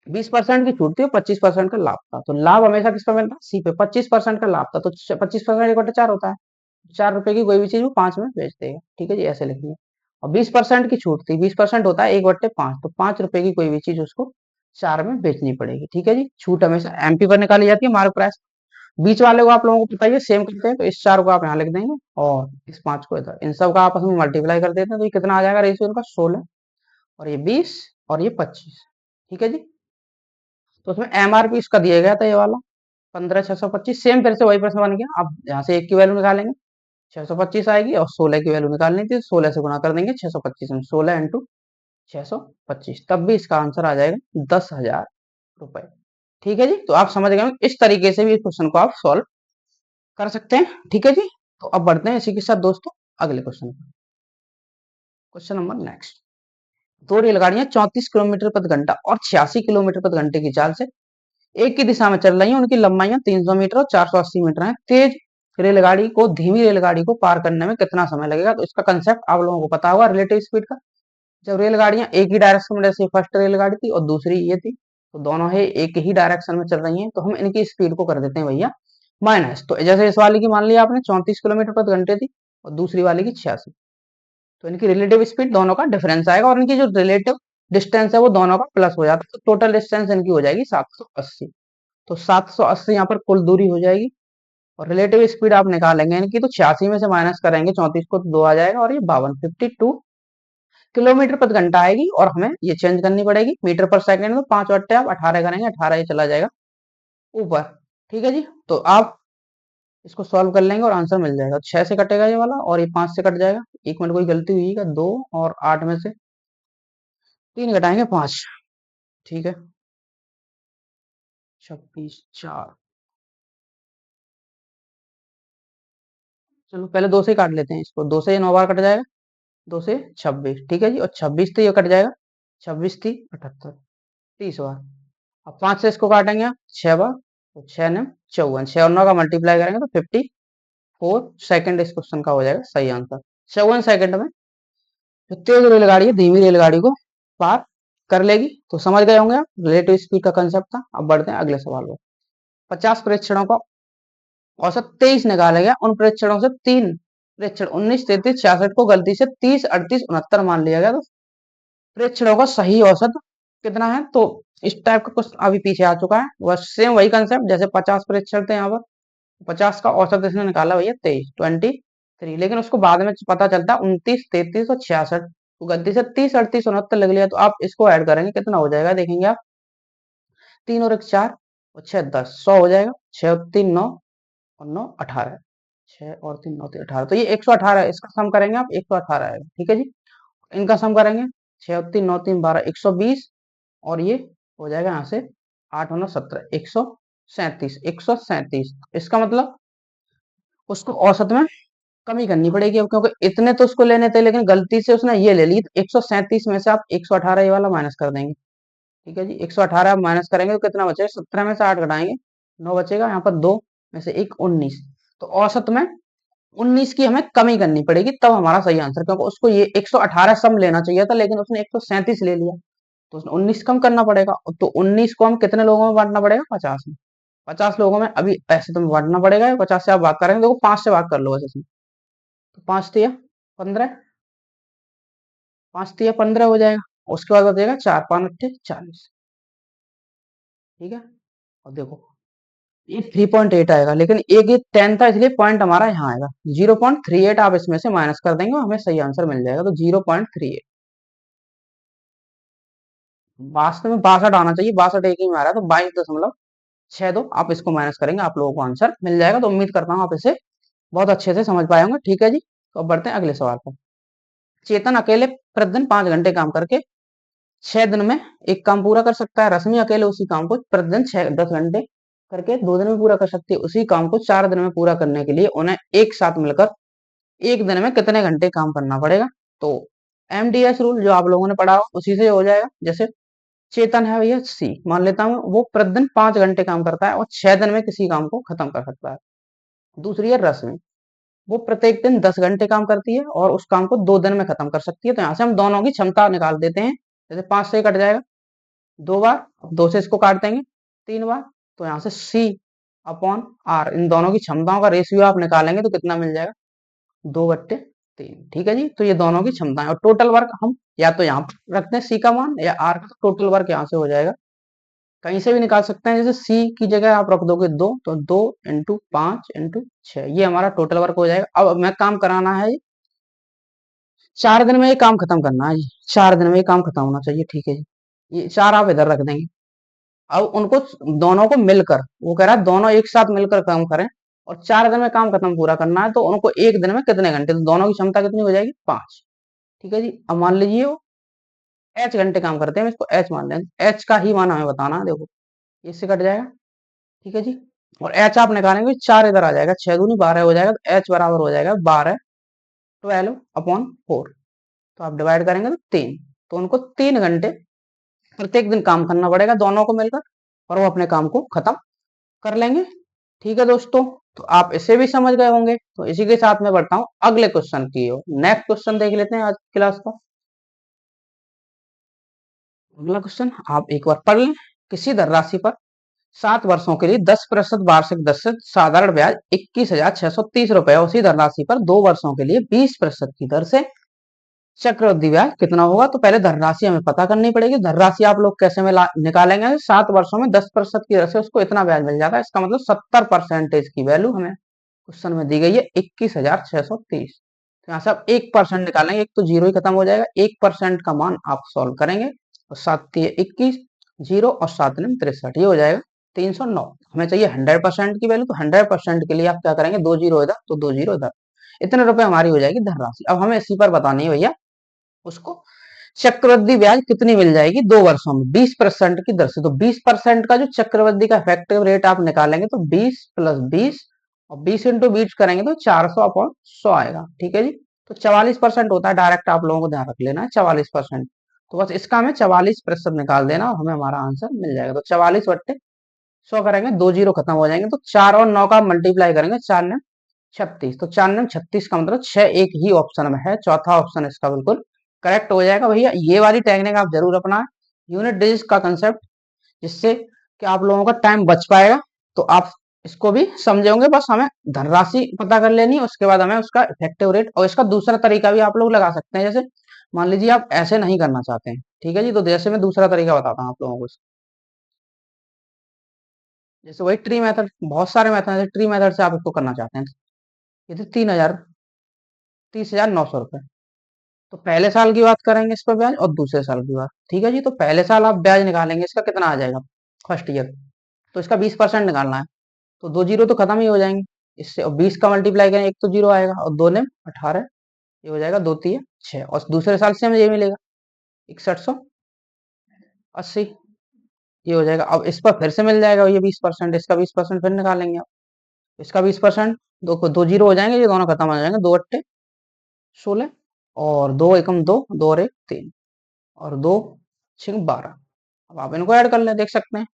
20% की छूट थी और 25% का लाभ था। तो लाभ हमेशा किसका मिलता है, सी पे। 25% का लाभ था तो 25% 1/4 होता है। ₹4 की कोई भी चीज वो 5 में बेच देगा। ठीक है जी, ऐसे लिखेंगे। और 20% की छूट थी, 20% होता है 1/5, तो ₹5 की कोई भी चीज उसको 4 में बेचनी पड़ेगी। ठीक है जी, छूट हमेशा एमपी पर निकाली जाती है, मार्क प्राइस। बीच वाले को आप लोगों को पता ही है, सेम करते हैं, तो इस 4 को आप यहाँ लिख देंगे और इस 5 को इधर, इन सब का आपस में मल्टीप्लाई कर देते हैं, तो ये कितना आ जाएगा रेशियो इनका? 16, और ये 20 और ये 25। ठीक है जी, तो उसमें एमआरपी इसका दिया गया था ये वाला 15,625। सेम फिर से वही प्रश्न बन गया। अब यहाँ से एक की वैल्यू निकालेंगे, 625 आएगी, और 16 की वैल्यू निकालनी थी, 16 से गुणा कर देंगे 625 में, 16 इंटू 625, तब भी इसका आंसर आ जाएगा 10,000 रुपए। ठीक है जी, तो आप समझ गए, इस तरीके से भी इस क्वेश्चन को आप सॉल्व कर सकते हैं। ठीक है जी, तो अब बढ़ते हैं इसी के साथ दोस्तों अगले क्वेश्चन पर। Question number next. दो रेलगाड़ियां 34 किलोमीटर प्रति घंटा और 86 किलोमीटर प्रति घंटे की चाल से एक ही दिशा में चल रही है। उनकी लंबाइयां 300 मीटर और 480 मीटर है। तेज रेलगाड़ी को धीमी रेलगाड़ी को पार करने में कितना समय लगेगा? तो इसका कंसेप्ट आप लोगों को पता होगा, रिलेटिव स्पीड का। जब रेलगाड़ियां एक ही डायरेक्शन में, जैसे फर्स्ट रेलगाड़ी थी और दूसरी ये थी, तो दोनों ही एक ही डायरेक्शन में चल रही हैं, तो हम इनकी स्पीड को कर देते हैं भैया माइनस। तो जैसे इस वाली की मान लिया आपने 34 किलोमीटर प्रति घंटे थी और दूसरी वाली की 86, तो इनकी रिलेटिव स्पीड दोनों का डिफरेंस आएगा, और इनकी जो रिलेटिव डिस्टेंस है वो दोनों का प्लस हो जाता है, तो टोटल डिस्टेंस इनकी हो जाएगी 780। तो 780 यहाँ पर कुल दूरी हो जाएगी, और रिलेटिव स्पीड आप निकालेंगे इनकी, तो 86 में से माइनस करेंगे 34 को, तो 2 आ जाएगा, और ये 52 किलोमीटर प्रति घंटा आएगी। और हमें ये चेंज करनी पड़ेगी मीटर पर सेकंड में, 5 बट्टे आप 18 करेंगे, 18 ये चला जाएगा ऊपर। ठीक है जी, तो आप इसको सॉल्व कर लेंगे और आंसर मिल जाएगा। 6 से कटेगा ये वाला, और ये 5 से कट जाएगा। 1 मिनट कोई गलती हुई है? 2 और 8 में से 3 घटाएंगे 5। ठीक है, 26 4, चलो पहले 2 से ही काट लेते हैं इसको। 2 से ये 9 बार कट जाएगा, 2 से 26। ठीक है जी, और 26 से ये कट जाएगा, 26 थी 78, 30 बार। अब 5 से इसको काटेंगे आप 6 बार, तो 6 ने 54, 6 और 9 का मल्टीप्लाई करेंगे तो 54 सेकंड इस क्वेश्चन का हो जाएगा सही आंसर। 54 सेकंड में जो तेज रेलगाड़ी है धीमी रेलगाड़ी को पार कर लेगी। तो समझ गए होंगे आप, रिलेटिव स्पीड का कंसेप्ट था। अब बढ़ते हैं अगले सवाल पर। 50 प्रेक्षणों का औसत 23 निकाला गया, उन प्रेक्षणों से 3 प्रेक्षण 19 33 66 को गलती से 30 38 69 मान लिया गया। तो प्रेक्षणों का सही औसत कितना है? तो इस टाइप का क्वेश्चन अभी पीछे आ चुका है, बस सेम वही कंसेप्ट, जैसे 50 प्रेक्षण थे यहाँ पर, 50 का औसत इसने निकाला भैया 23 लेकिन उसको बाद में पता चलता है 29 33 और 66, तो गलती से 30 38 69 लग लिया। तो आप इसको ऐड करेंगे, कितना हो जाएगा देखेंगे आप, 3 और 1 4 और 6 10, 100 हो जाएगा। 6 और 3 9 और 9 18, 6 और 3 9 3 18, तो ये 118 है। इसका सम करेंगे आप 118 आएगा। ठीक है जी, इनका सम करेंगे 6 और 3 9 3 12 120, और ये हो जाएगा यहाँ से 8 और 9 17 137 इसका मतलब उसको औसत में कमी करनी पड़ेगी अब, क्योंकि इतने तो उसको लेने थे लेकिन गलती से उसने ये ले ली, तो 137 में से आप 118 ये वाला माइनस कर देंगे। ठीक है जी, 118 आप माइनस करेंगे तो कितना बचेगा? 17 में से 8 घटाएंगे 9 बचेगा, यहाँ पर 2 में से 1 19, तो औसत में 19 की हमें कमी करनी पड़ेगी, तब हमारा सही आंसर, क्योंकि उसको ये 118 सम लेना चाहिए था लेकिन उसने 137 ले लिया, तो उसने 19 कम करना पड़ेगा। तो 19 को हम कितने लोगों में बांटना पड़ेगा? 50 में। 50 लोगों में अभी ऐसे तो बांटना पड़ेगा, 50 से आप भाग करेंगे, देखो 5 से भाग कर लो बस इसमें, तो 5 तिया 15, 5 तिया 15 हो जाएगा। उसके बाद बचेगा 4 5 अट्ठे 40। ठीक है, और देखो ये 3.8 आएगा, लेकिन एक ये 10 था इसलिए पॉइंट हमारा यहाँ आएगा 0.38, आप इसमें से माइनस कर देंगे और हमें सही आंसर मिल जाएगा, तो 0.38। वास्तव में 62 आना चाहिए, 62 एक ही में आ रहा है, तो 22.62 आप इसको माइनस करेंगे, आप लोगों को आंसर मिल जाएगा। तो उम्मीद करता हूँ आप इसे बहुत अच्छे से समझ पाए होंगे। ठीक है जी, तो अब बढ़ते हैं अगले सवाल पर। चेतन अकेले प्रतिदिन 5 घंटे काम करके 6 दिन में एक काम पूरा कर सकता है। रश्मि अकेले उसी काम को प्रतिदिन 10 घंटे करके 2 दिन में पूरा कर सकती है। उसी काम को 4 दिन में पूरा करने के लिए उन्हें एक साथ मिलकर एक दिन में कितने घंटे काम करना पड़ेगा? तो एमडीएस रूल जो आप लोगों ने पढ़ा हो उसी से हो जाएगा। जैसे चेतन है भैया सी, मान लेता हूँ वो प्रतिदिन 5 घंटे काम करता है और 6 दिन में किसी काम को खत्म कर सकता है। दूसरी है रश्मि, वो प्रत्येक दिन 10 घंटे काम करती है और उस काम को 2 दिन में खत्म कर सकती है। तो यहाँ से हम दोनों की क्षमता निकाल देते हैं। जैसे 5 से कट जाएगा 2 बार, 2 से इसको काट देंगे 3 बार, तो यहाँ से सी अपॉन आर, इन दोनों की क्षमताओं का रेशियो आप निकालेंगे तो कितना मिल जाएगा? 2/3। ठीक है जी, तो ये दोनों की क्षमता है और टोटल वर्क हम या तो यहाँ पर रखते हैं सी का मान या आर का, टोटल वर्क यहाँ से हो जाएगा, कहीं से भी निकाल सकते हैं। जैसे सी की जगह आप रख दोगे 2, तो 2 × 5 × 6 ये हमारा टोटल वर्क हो जाएगा। अब हमें काम कराना है 4 दिन में ये काम खत्म करना है जी, 4 दिन में ये काम खत्म होना चाहिए। ठीक है जी, ये 4 आप इधर रख देंगे। अब उनको दोनों को मिलकर, वो कह रहा है दोनों एक साथ मिलकर काम करें और 4 दिन में काम खत्म पूरा करना है, तो उनको एक दिन में कितने घंटे, तो दोनों की क्षमता कितनी हो जाएगी 5। ठीक है जी, अब मान लीजिए वो एच घंटे काम करते हैं, हम इसको एच मान लें, एच का ही मान हमें बताना है। देखो इससे कट जाएगा। ठीक है जी, और एच आप निकालेंगे 4 इधर आ जाएगा, 6 दूनी 12 हो जाएगा, तो एच बराबर हो जाएगा 12 तो आप डिवाइड करेंगे तो 3, तो उनको 3 घंटे प्रत्येक दिन काम करना पड़ेगा दोनों को मिलकर, और वो अपने काम को खत्म कर लेंगे। ठीक है दोस्तों, तो आप इसे भी समझ गए होंगे, तो इसी के साथ मैं बढ़ता हूँ अगले क्वेश्चन की ओर। नेक्स्ट क्वेश्चन देख लेते हैं आज की क्लास का। अगला क्वेश्चन आप एक बार पढ़ लें। किसी धनराशि पर 7 वर्षों के लिए 10% वार्षिक दर से साधारण ब्याज 21,630 रुपए, उसी धनराशि पर 2 वर्षों के लिए 20% की दर से चक्रवृद्धि ब्याज कितना होगा। तो पहले धनराशि हमें पता करनी पड़ेगी। धनराशि आप लोग कैसे निकालेंगे, 7 वर्षों में 10% की दर से उसको इतना ब्याज मिल जाता है, इसका मतलब 70% की वैल्यू हमें क्वेश्चन में दी गई है 21,630। तो यहाँ से आप 1% निकालेंगे, एक तो जीरो ही खत्म हो जाएगा, 1% का मान आप सॉल्व करेंगे, और 7×3=21, जीरो और 7×3=63, ये हो जाएगा 309। हमें चाहिए 100% की वैल्यू, तो 100% के लिए आप क्या करेंगे, 2 जीरो इधर तो 2 जीरो इधर, इतने रुपए हमारी हो जाएगी धनराशि। अब हमें इसी पर बतानी है भैया उसको चक्रवृद्धि ब्याज कितनी मिल जाएगी 2 वर्षों में 20% की दर से। तो 20% का जो चक्रवृद्धि का इफेक्टिव रेट आप निकालेंगे, तो 20 + 20 और 20 × 20 करेंगे तो 400/100 आएगा। ठीक है जी, तो 44% होता है, डायरेक्ट आप लोगों को ध्यान रख लेना है 44%। तो बस इसका हमें 44% निकाल देना और हमें हमारा आंसर मिल जाएगा। तो 44/100 करेंगे, 2 जीरो खत्म हो जाएंगे, तो 4 और 9 का मल्टीप्लाई करेंगे, 4×9 = 36, तो 4×9 = 36 का मतलब 6 एक ही ऑप्शन में है, चौथा ऑप्शन इसका बिल्कुल करेक्ट हो जाएगा। भैया ये वाली टेक्निक आप जरूर अपनाएं, यूनिट डिजिट का कंसेप्ट, जिससे कि आप लोगों का टाइम बच पाएगा। तो आप इसको भी समझे होंगे, बस हमें धनराशि पता कर लेनी है, उसके बाद हमें उसका इफेक्टिव रेट, और इसका दूसरा तरीका भी आप लोग लगा सकते हैं। जैसे मान लीजिए आप ऐसे नहीं करना चाहते हैं, ठीक है जी, तो जैसे मैं दूसरा तरीका बताता हूँ आप लोगों को। जैसे वही ट्री मेथड, बहुत सारे मेथड है, ट्री मेथड से आप इसको करना चाहते हैं, ये तो 30,900 रुपए। तो पहले साल की बात करेंगे इस पर ब्याज, और दूसरे साल की बात। ठीक है जी, तो पहले साल आप ब्याज निकालेंगे, इसका कितना आ जाएगा फर्स्ट ईयर, तो इसका 20% निकालना है, तो 2 जीरो तो खत्म ही हो जाएंगे इससे, और 20 का मल्टीप्लाई करें, एक तो जीरो आएगा और 2 ने 18, ये हो जाएगा 2×3=6, और दूसरे साल से हमें ये मिलेगा 6180, ये हो जाएगा। अब इस पर फिर से मिल जाएगा ये 20%, इसका 20% फिर निकालेंगे आप, इसका 20%, दो दो जीरो हो जाएंगे, ये दोनों खत्म हो जाएंगे, 2×8=16, और 2×1=2, 2×1=3, और 2×6=12। अब आप इनको ऐड कर लें, देख सकते हैं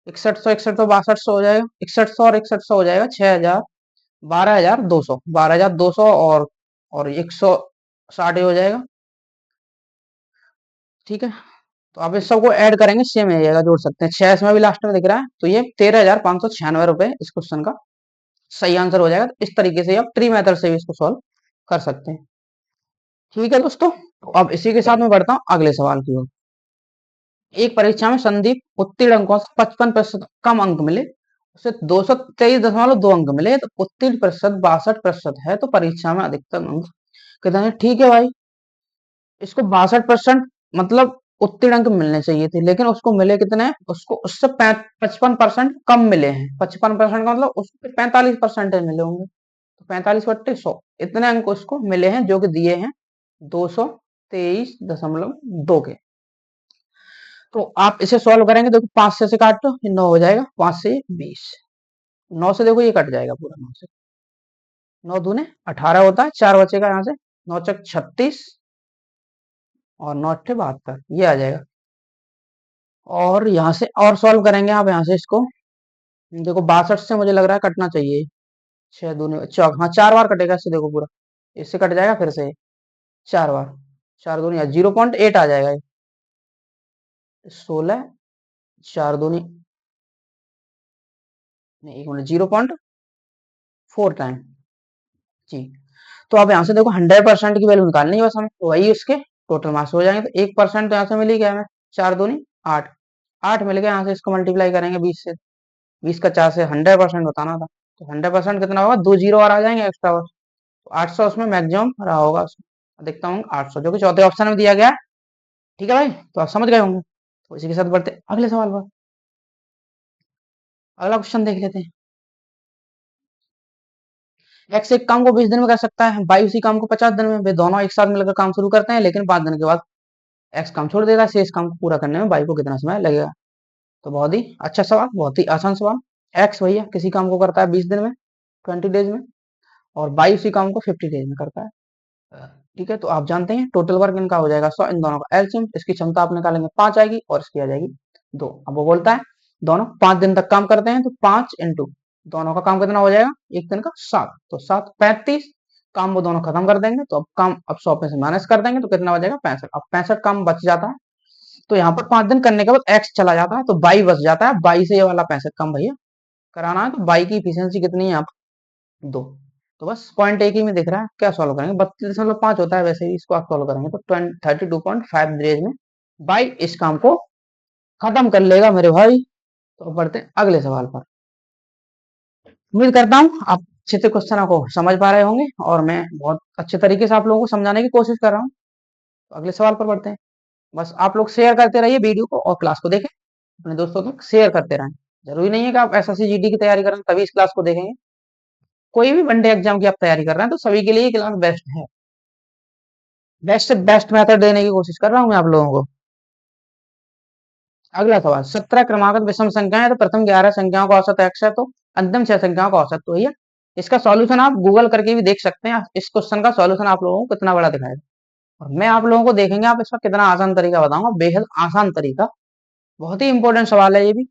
6100 हो जाएगा, 6100 और 6100 हो जाएगा 6000, 12,200 और 160 हो जाएगा। ठीक है, तो आप इस सबको ऐड करेंगे, सेम आ जाएगा, जोड़ सकते हैं, 6 इसमें भी लास्ट में दिख रहा है, तो ये 13,596 रुपए इस क्वेश्चन का सही आंसर हो जाएगा। तो इस तरीके से आप ट्री मेथड से भी इसको सॉल्व कर सकते हैं। ठीक है दोस्तों, तो अब इसी के साथ मैं बढ़ता हूँ अगले सवाल की ओर। एक परीक्षा में संदीप उत्तीर्ण अंकों से 55% कम अंक मिले, उसे 223.2 अंक मिले, तो उत्तीर्ण प्रतिशत 62% है, तो परीक्षा में अधिकतम अंक कितने हैं? ठीक है भाई, इसको 62% मतलब उत्तीर्ण अंक मिलने चाहिए थे, लेकिन उसको मिले कितने हैं, उसको उससे 55% कम मिले हैं। 55% का मतलब उसको 45% मिले होंगे, तो 45/100 इतने अंक उसको मिले हैं, जो कि दिए हैं 223.2 के। तो आप इसे सॉल्व करेंगे, देखो 5 से काटो, ये 9 हो जाएगा, 5 से 20, 9 से देखो ये कट जाएगा पूरा, 9 से 9 दूने 18 होता है, 4 बचेगा यहाँ से, 9×4=36 और 9×8=72, ये आ जाएगा। और यहाँ से और सॉल्व करेंगे आप, यहाँ से इसको देखो 62 से मुझे लग रहा है कटना चाहिए, 6 दूने 4, हाँ 4 बार कटेगा इससे, देखो पूरा इससे कट जाएगा, फिर से 4 बार, 4 दूनी 0.8 आ जाएगा, 16, 4 दूनी नहीं, 1 मिनट, 0.4 टाइम जी। तो अब यहाँ से देखो 100% की वैल्यू निकालनी है बस हमें, तो वही उसके टोटल मार्क्स हो जाएंगे। तो 1% तो यहाँ से मिल ही गया हमें, 4 दूनी 8, 8 मिल गया। यहाँ से इसको मल्टीप्लाई करेंगे 20 से, 20 का 4 से 100% बताना था, तो 100% कितना होगा, 2 जीरो और आ जाएंगे एक्स्ट्रा और, तो 800 उसमें मैक्सिमम रहा होगा उसमें, देखता हूँ 800 जो कि चौथे ऑप्शन में दिया गया है। ठीक है भाई, तो आप समझ गए होंगे। तो इसी के साथ बढ़ते हैं अगले सवाल पर। अगला क्वेश्चन देख लेते हैं। एक्स एक काम को 20 दिन में कर सकता है, वाई उसी काम को 50 दिन में। वे दोनों एक साथ मिलकर काम शुरू करते हैं, लेकिन 5 दिन के बाद एक्स काम छोड़ देता है। शेष काम को पूरा करने में वाई को कितना समय लगेगा? तो बहुत ही अच्छा सवाल, बहुत ही आसान सवाल। एक्स भैया किसी काम को करता है 20 दिन में, 20 डेज में, और वाई उसी काम को 50 डेज में करता है। ठीक है, तो आप जानते हैं टोटल वर्क इनका हो जाएगा 100, इन दोनों का एलसीएम, इसकी क्षमता आप निकालेंगे 5 आएगी और इसकी आ जाएगी 2। अब वो बोलता है दोनों 5 दिन तक काम करते हैं, तो 5 इंटू दोनों का काम कितना हो जाएगा, एक दिन का 7, तो 7 35 काम वो दोनों खत्म कर देंगे। तो अब काम अब 100 में से माइनस कर देंगे तो कितना हो जाएगा 65। अब 65 काम बच जाता है, तो यहाँ पर 5 दिन करने के बाद एक्स चला जाता है, तो बाई बच जाता है। बाई से ये वाला 65 काम भैया कराना है, तो बाई की इफिशियंसी कितनी है यहाँ पर 2। तो बस पॉइंट एक ही में दिख रहा है, क्या सॉल्व करेंगे, 32.5 होता है वैसे ही, इसको आप सॉल्व करेंगे तो 32.5 डेज में बाई इस काम को खत्म कर लेगा मेरे भाई। तो बढ़ते हैं अगले सवाल पर। उम्मीद करता हूँ आप अच्छे से क्वेश्चन को समझ पा रहे होंगे, और मैं बहुत अच्छे तरीके से आप लोगों को समझाने की कोशिश कर रहा हूँ। तो अगले सवाल पर बढ़ते हैं। बस आप लोग शेयर करते रहिए वीडियो को, और क्लास को देखें, अपने दोस्तों तक शेयर करते रहें। जरूरी नहीं है कि आप एसएससी जीडी की तैयारी करें तभी इस क्लास को देखेंगे, कोई भी वनडे एग्जाम की आप तैयारी कर रहे हैं तो सभी के लिए ये क्लास बेस्ट है। बेस्ट से बेस्ट मेथड देने की कोशिश कर रहा हूँ मैं आप लोगों को। अगला सवाल, 17 क्रमागत विषम संख्याएं है, तो प्रथम 11 संख्याओं का औसत x है, तो अंतिम 6 संख्याओं का औसत, तो भैया इसका सॉल्यूशन आप गूगल करके भी देख सकते हैं। इस क्वेश्चन का सॉल्यूशन आप लोगों को कितना बड़ा दिखाएगा, और मैं आप लोगों को देखेंगे आप इसका कितना आसान तरीका बताऊंगा, बेहद आसान तरीका। बहुत ही इंपॉर्टेंट सवाल है ये भी,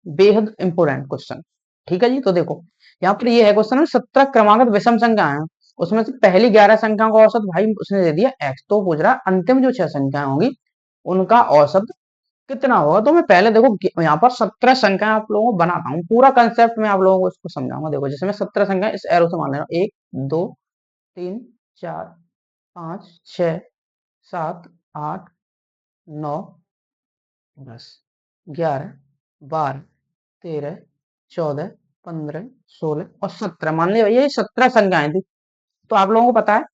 बेहद इंपॉर्टेंट क्वेश्चन। ठीक है जी, तो देखो यहाँ पर ये है क्वेश्चन में 17 क्रमागत विषम संख्या है, उसमें से पहली 11 संख्याओं का औसत भाई उसने दे दिया x, तो पूछ रहा है अंतिम जो 6 संख्याएं होंगी उनका औसत कितना होगा। तो मैं पहले देखो यहाँ पर 17 संख्या आप लोगों को बनाता हूँ, पूरा कंसेप्ट मैं आप लोगों को इसको समझाऊंगा। देखो जैसे मैं 17 संख्या इस एरो से मान ले रहा हूँ, 1 2 3 4 5 6 7 8 9 10 11 12 13 14 15 16 और 17, मान लिया भैया ये 17 संख्याएं थी। तो आप लोगों को पता है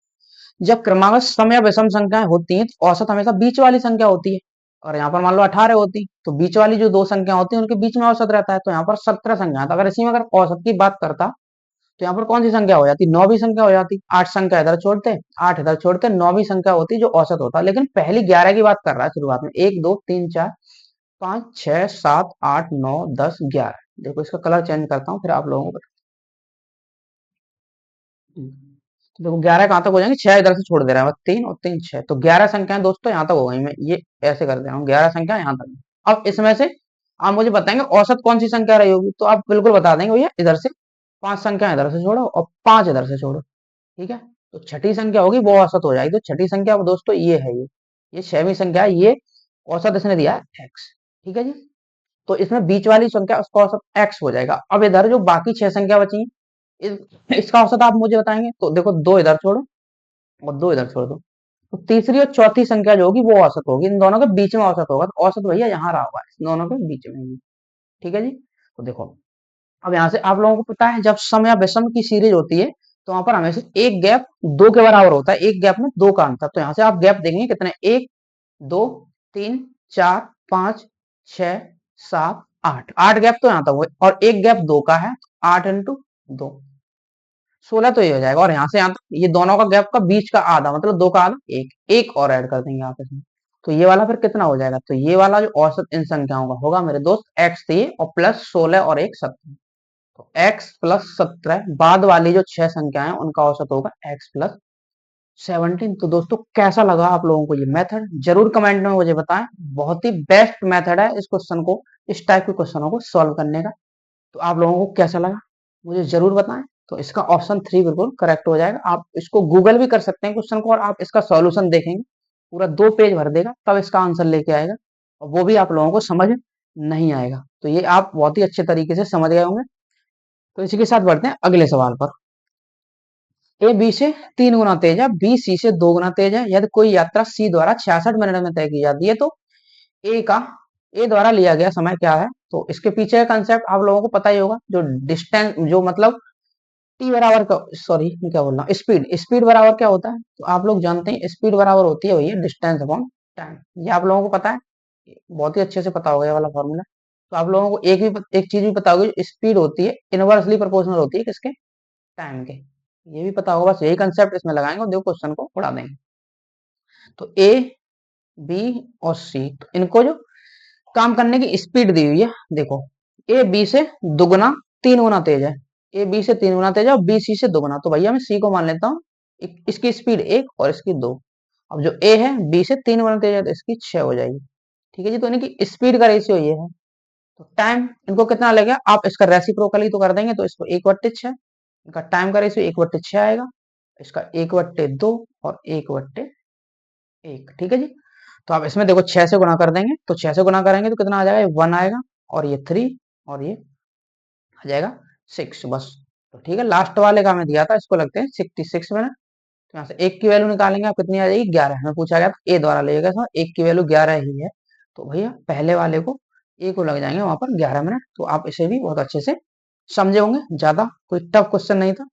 जब क्रमागत सम या विषम संख्याएं होती हैं तो औसत हमेशा बीच वाली संख्या होती है, और यहाँ पर मान लो 18 होती, तो बीच वाली जो दो संख्या होती है उनके बीच में औसत रहता है। तो यहाँ पर 17 संख्या, तो अगर इसी में अगर औसत की बात करता तो यहाँ पर कौन सी संख्या हो जाती, 9वीं संख्या हो जाती। 8 संख्या इधर छोड़ते, 8 इधर छोड़ते, 9वीं संख्या होती जो औसत होता। लेकिन पहली 11 की बात कर रहा है शुरुआत में, 1 2 3 4 5 6 7 8 9 10 11। देखो इसका कलर चेंज करता हूँ फिर आप लोगों को तो देखो 11 कहाँ तक हो जाएंगे, 6 इधर से छोड़ दे रहा है बस, 3 और 3 6, तो 11 संख्याएं दोस्तों यहाँ तक हो गई। मैं ये ऐसे कर दे रहा हूँ, 11 संख्या यहाँ तक। अब इसमें से आप मुझे बताएंगे औसत कौन सी संख्या रही होगी, तो आप बिल्कुल बता देंगे भैया इधर से 5 संख्या इधर से छोड़ो और 5 इधर से छोड़ो। ठीक है, तो छठी संख्या होगी वो औसत हो जाएगी। तो छठी संख्या दोस्तों ये है, ये 6वीं संख्या है, ये औसत इसने दिया है x। ठीक है जी, तो इसमें बीच वाली संख्या उसका औसत x हो जाएगा। अब इधर जो बाकी 6 संख्या बची इसका औसत आप मुझे बताएंगे, तो देखो 2 इधर छोड़ो और 2 इधर छोड़ दो, तो तीसरी और चौथी संख्या जो होगी वो औसत होगी, इन दोनों के बीच में औसत होगा। तो औसत भैया यहाँ रहा हुआ है, इन दोनों के बीच में ही। ठीक है जी, तो देखो अब यहाँ से आप लोगों को पता है जब सम या विषम की सीरीज होती है तो वहां पर हमेशा एक गैप 2 के बराबर होता है, एक गैप में 2 का अंतर। तो यहाँ से आप गैप देखेंगे कितने, 1 2 3 4 5 6 7 8, 8 गैप तो यहाँ तक हुए, और एक गैप 2 का है, 8 इंटू 2 16, तो ये हो जाएगा। और यहाँ से यहाँ तक ये दोनों का गैप का बीच का आधा, मतलब 2 का आधा, एक एक और ऐड कर देंगे आप इसमें, तो ये वाला फिर कितना हो जाएगा। तो ये वाला जो औसत इन संख्याओं का होगा मेरे दोस्त x थी और प्लस 16 और एक 17, तो x प्लस 17 बाद वाली जो 6 संख्याएं हैं उनका औसत होगा x प्लस 17। तो दोस्तों कैसा लगा आप लोगों को ये मेथड, जरूर कमेंट में मुझे बताएं। बहुत ही बेस्ट मेथड है इस क्वेश्चन को, इस टाइप के क्वेश्चनों को सॉल्व करने का। तो आप लोगों को कैसा लगा मुझे जरूर बताएं। तो इसका ऑप्शन 3 बिल्कुल करेक्ट हो जाएगा। आप इसको गूगल भी कर सकते हैं क्वेश्चन को, और आप इसका सॉल्यूशन देखेंगे पूरा 2 पेज भर देगा तब इसका आंसर लेके आएगा, और वो भी आप लोगों को समझ नहीं आएगा। तो ये आप बहुत ही अच्छे तरीके से समझ गए होंगे। तो इसी के साथ बढ़ते हैं अगले सवाल पर। ए बी से 3 गुना तेज है, बी सी से 2 गुना तेज है। यदि कोई यात्रा सी द्वारा 66 मिनट में तय की जाती है तो ए का ए द्वारा लिया गया समय क्या है? तो इसके पीछे का कंसेप्ट आप लोगों को पता ही होगा, जो डिस्टेंस, जो मतलब टी बराबर का, सॉरी मैं क्या बोल रहा हूँ, स्पीड, स्पीड बराबर क्या होता है? तो आप लोग जानते हैं स्पीड बराबर होती है भैया डिस्टेंस अपॉन टाइम। ये आप लोगों को पता है, बहुत ही अच्छे से पता होगा ये वाला फॉर्मूला। तो आप लोगों को एक चीज भी पता होगी, स्पीड होती है इनवर्सली प्रोपोर्शनल होती है किसके? टाइम के। ये भी पता होगा, बस यही कंसेप्ट इसमें लगाएंगे और देखो क्वेश्चन को उड़ा देंगे। तो ए बी और सी, तो इनको जो काम करने की स्पीड दी हुई है, देखो ए बी से दुगुना 3 गुना तेज है, ए बी से 3 गुना तेज है और बी सी से 2 गुना। तो भैया मैं सी को मान लेता हूँ, इसकी स्पीड 1 और इसकी 2। अब जो ए है बी से 3 गुना तेज है तो इसकी 6 हो जाएगी। ठीक है जी, तो इनकी स्पीड का रेशियो ये है। तो टाइम इनको कितना लगेगा, आप इसका रेसिप्रोकल ही तो कर देंगे, तो इसको 1/6, इनका टाइम का रेशियो 1/6 आएगा, इसका 1/2 और 1/1। ठीक है जी। तो आप इसमें देखो 6 से गुणा कर देंगे, तो 6 से गुणा करेंगे तो कितना आ जाएगा, ये 1 आएगा और ये 3 और ये आ जाएगा 6 बस। तो ठीक है, लास्ट वाले का हमें दिया था, इसको लगते हैं 66 मिनट। तो यहाँ से एक की वैल्यू निकालेंगे, आप कितनी आ जाएगी, 11। हमें पूछा गया था ए द्वारा लेगा, इसमें एक की वैल्यू 11 ही है। तो भैया पहले वाले को ए को लग जाएंगे वहां पर 11 मिनट। तो आप इसे भी बहुत अच्छे से समझे होंगे, ज्यादा कोई टफ क्वेश्चन नहीं था।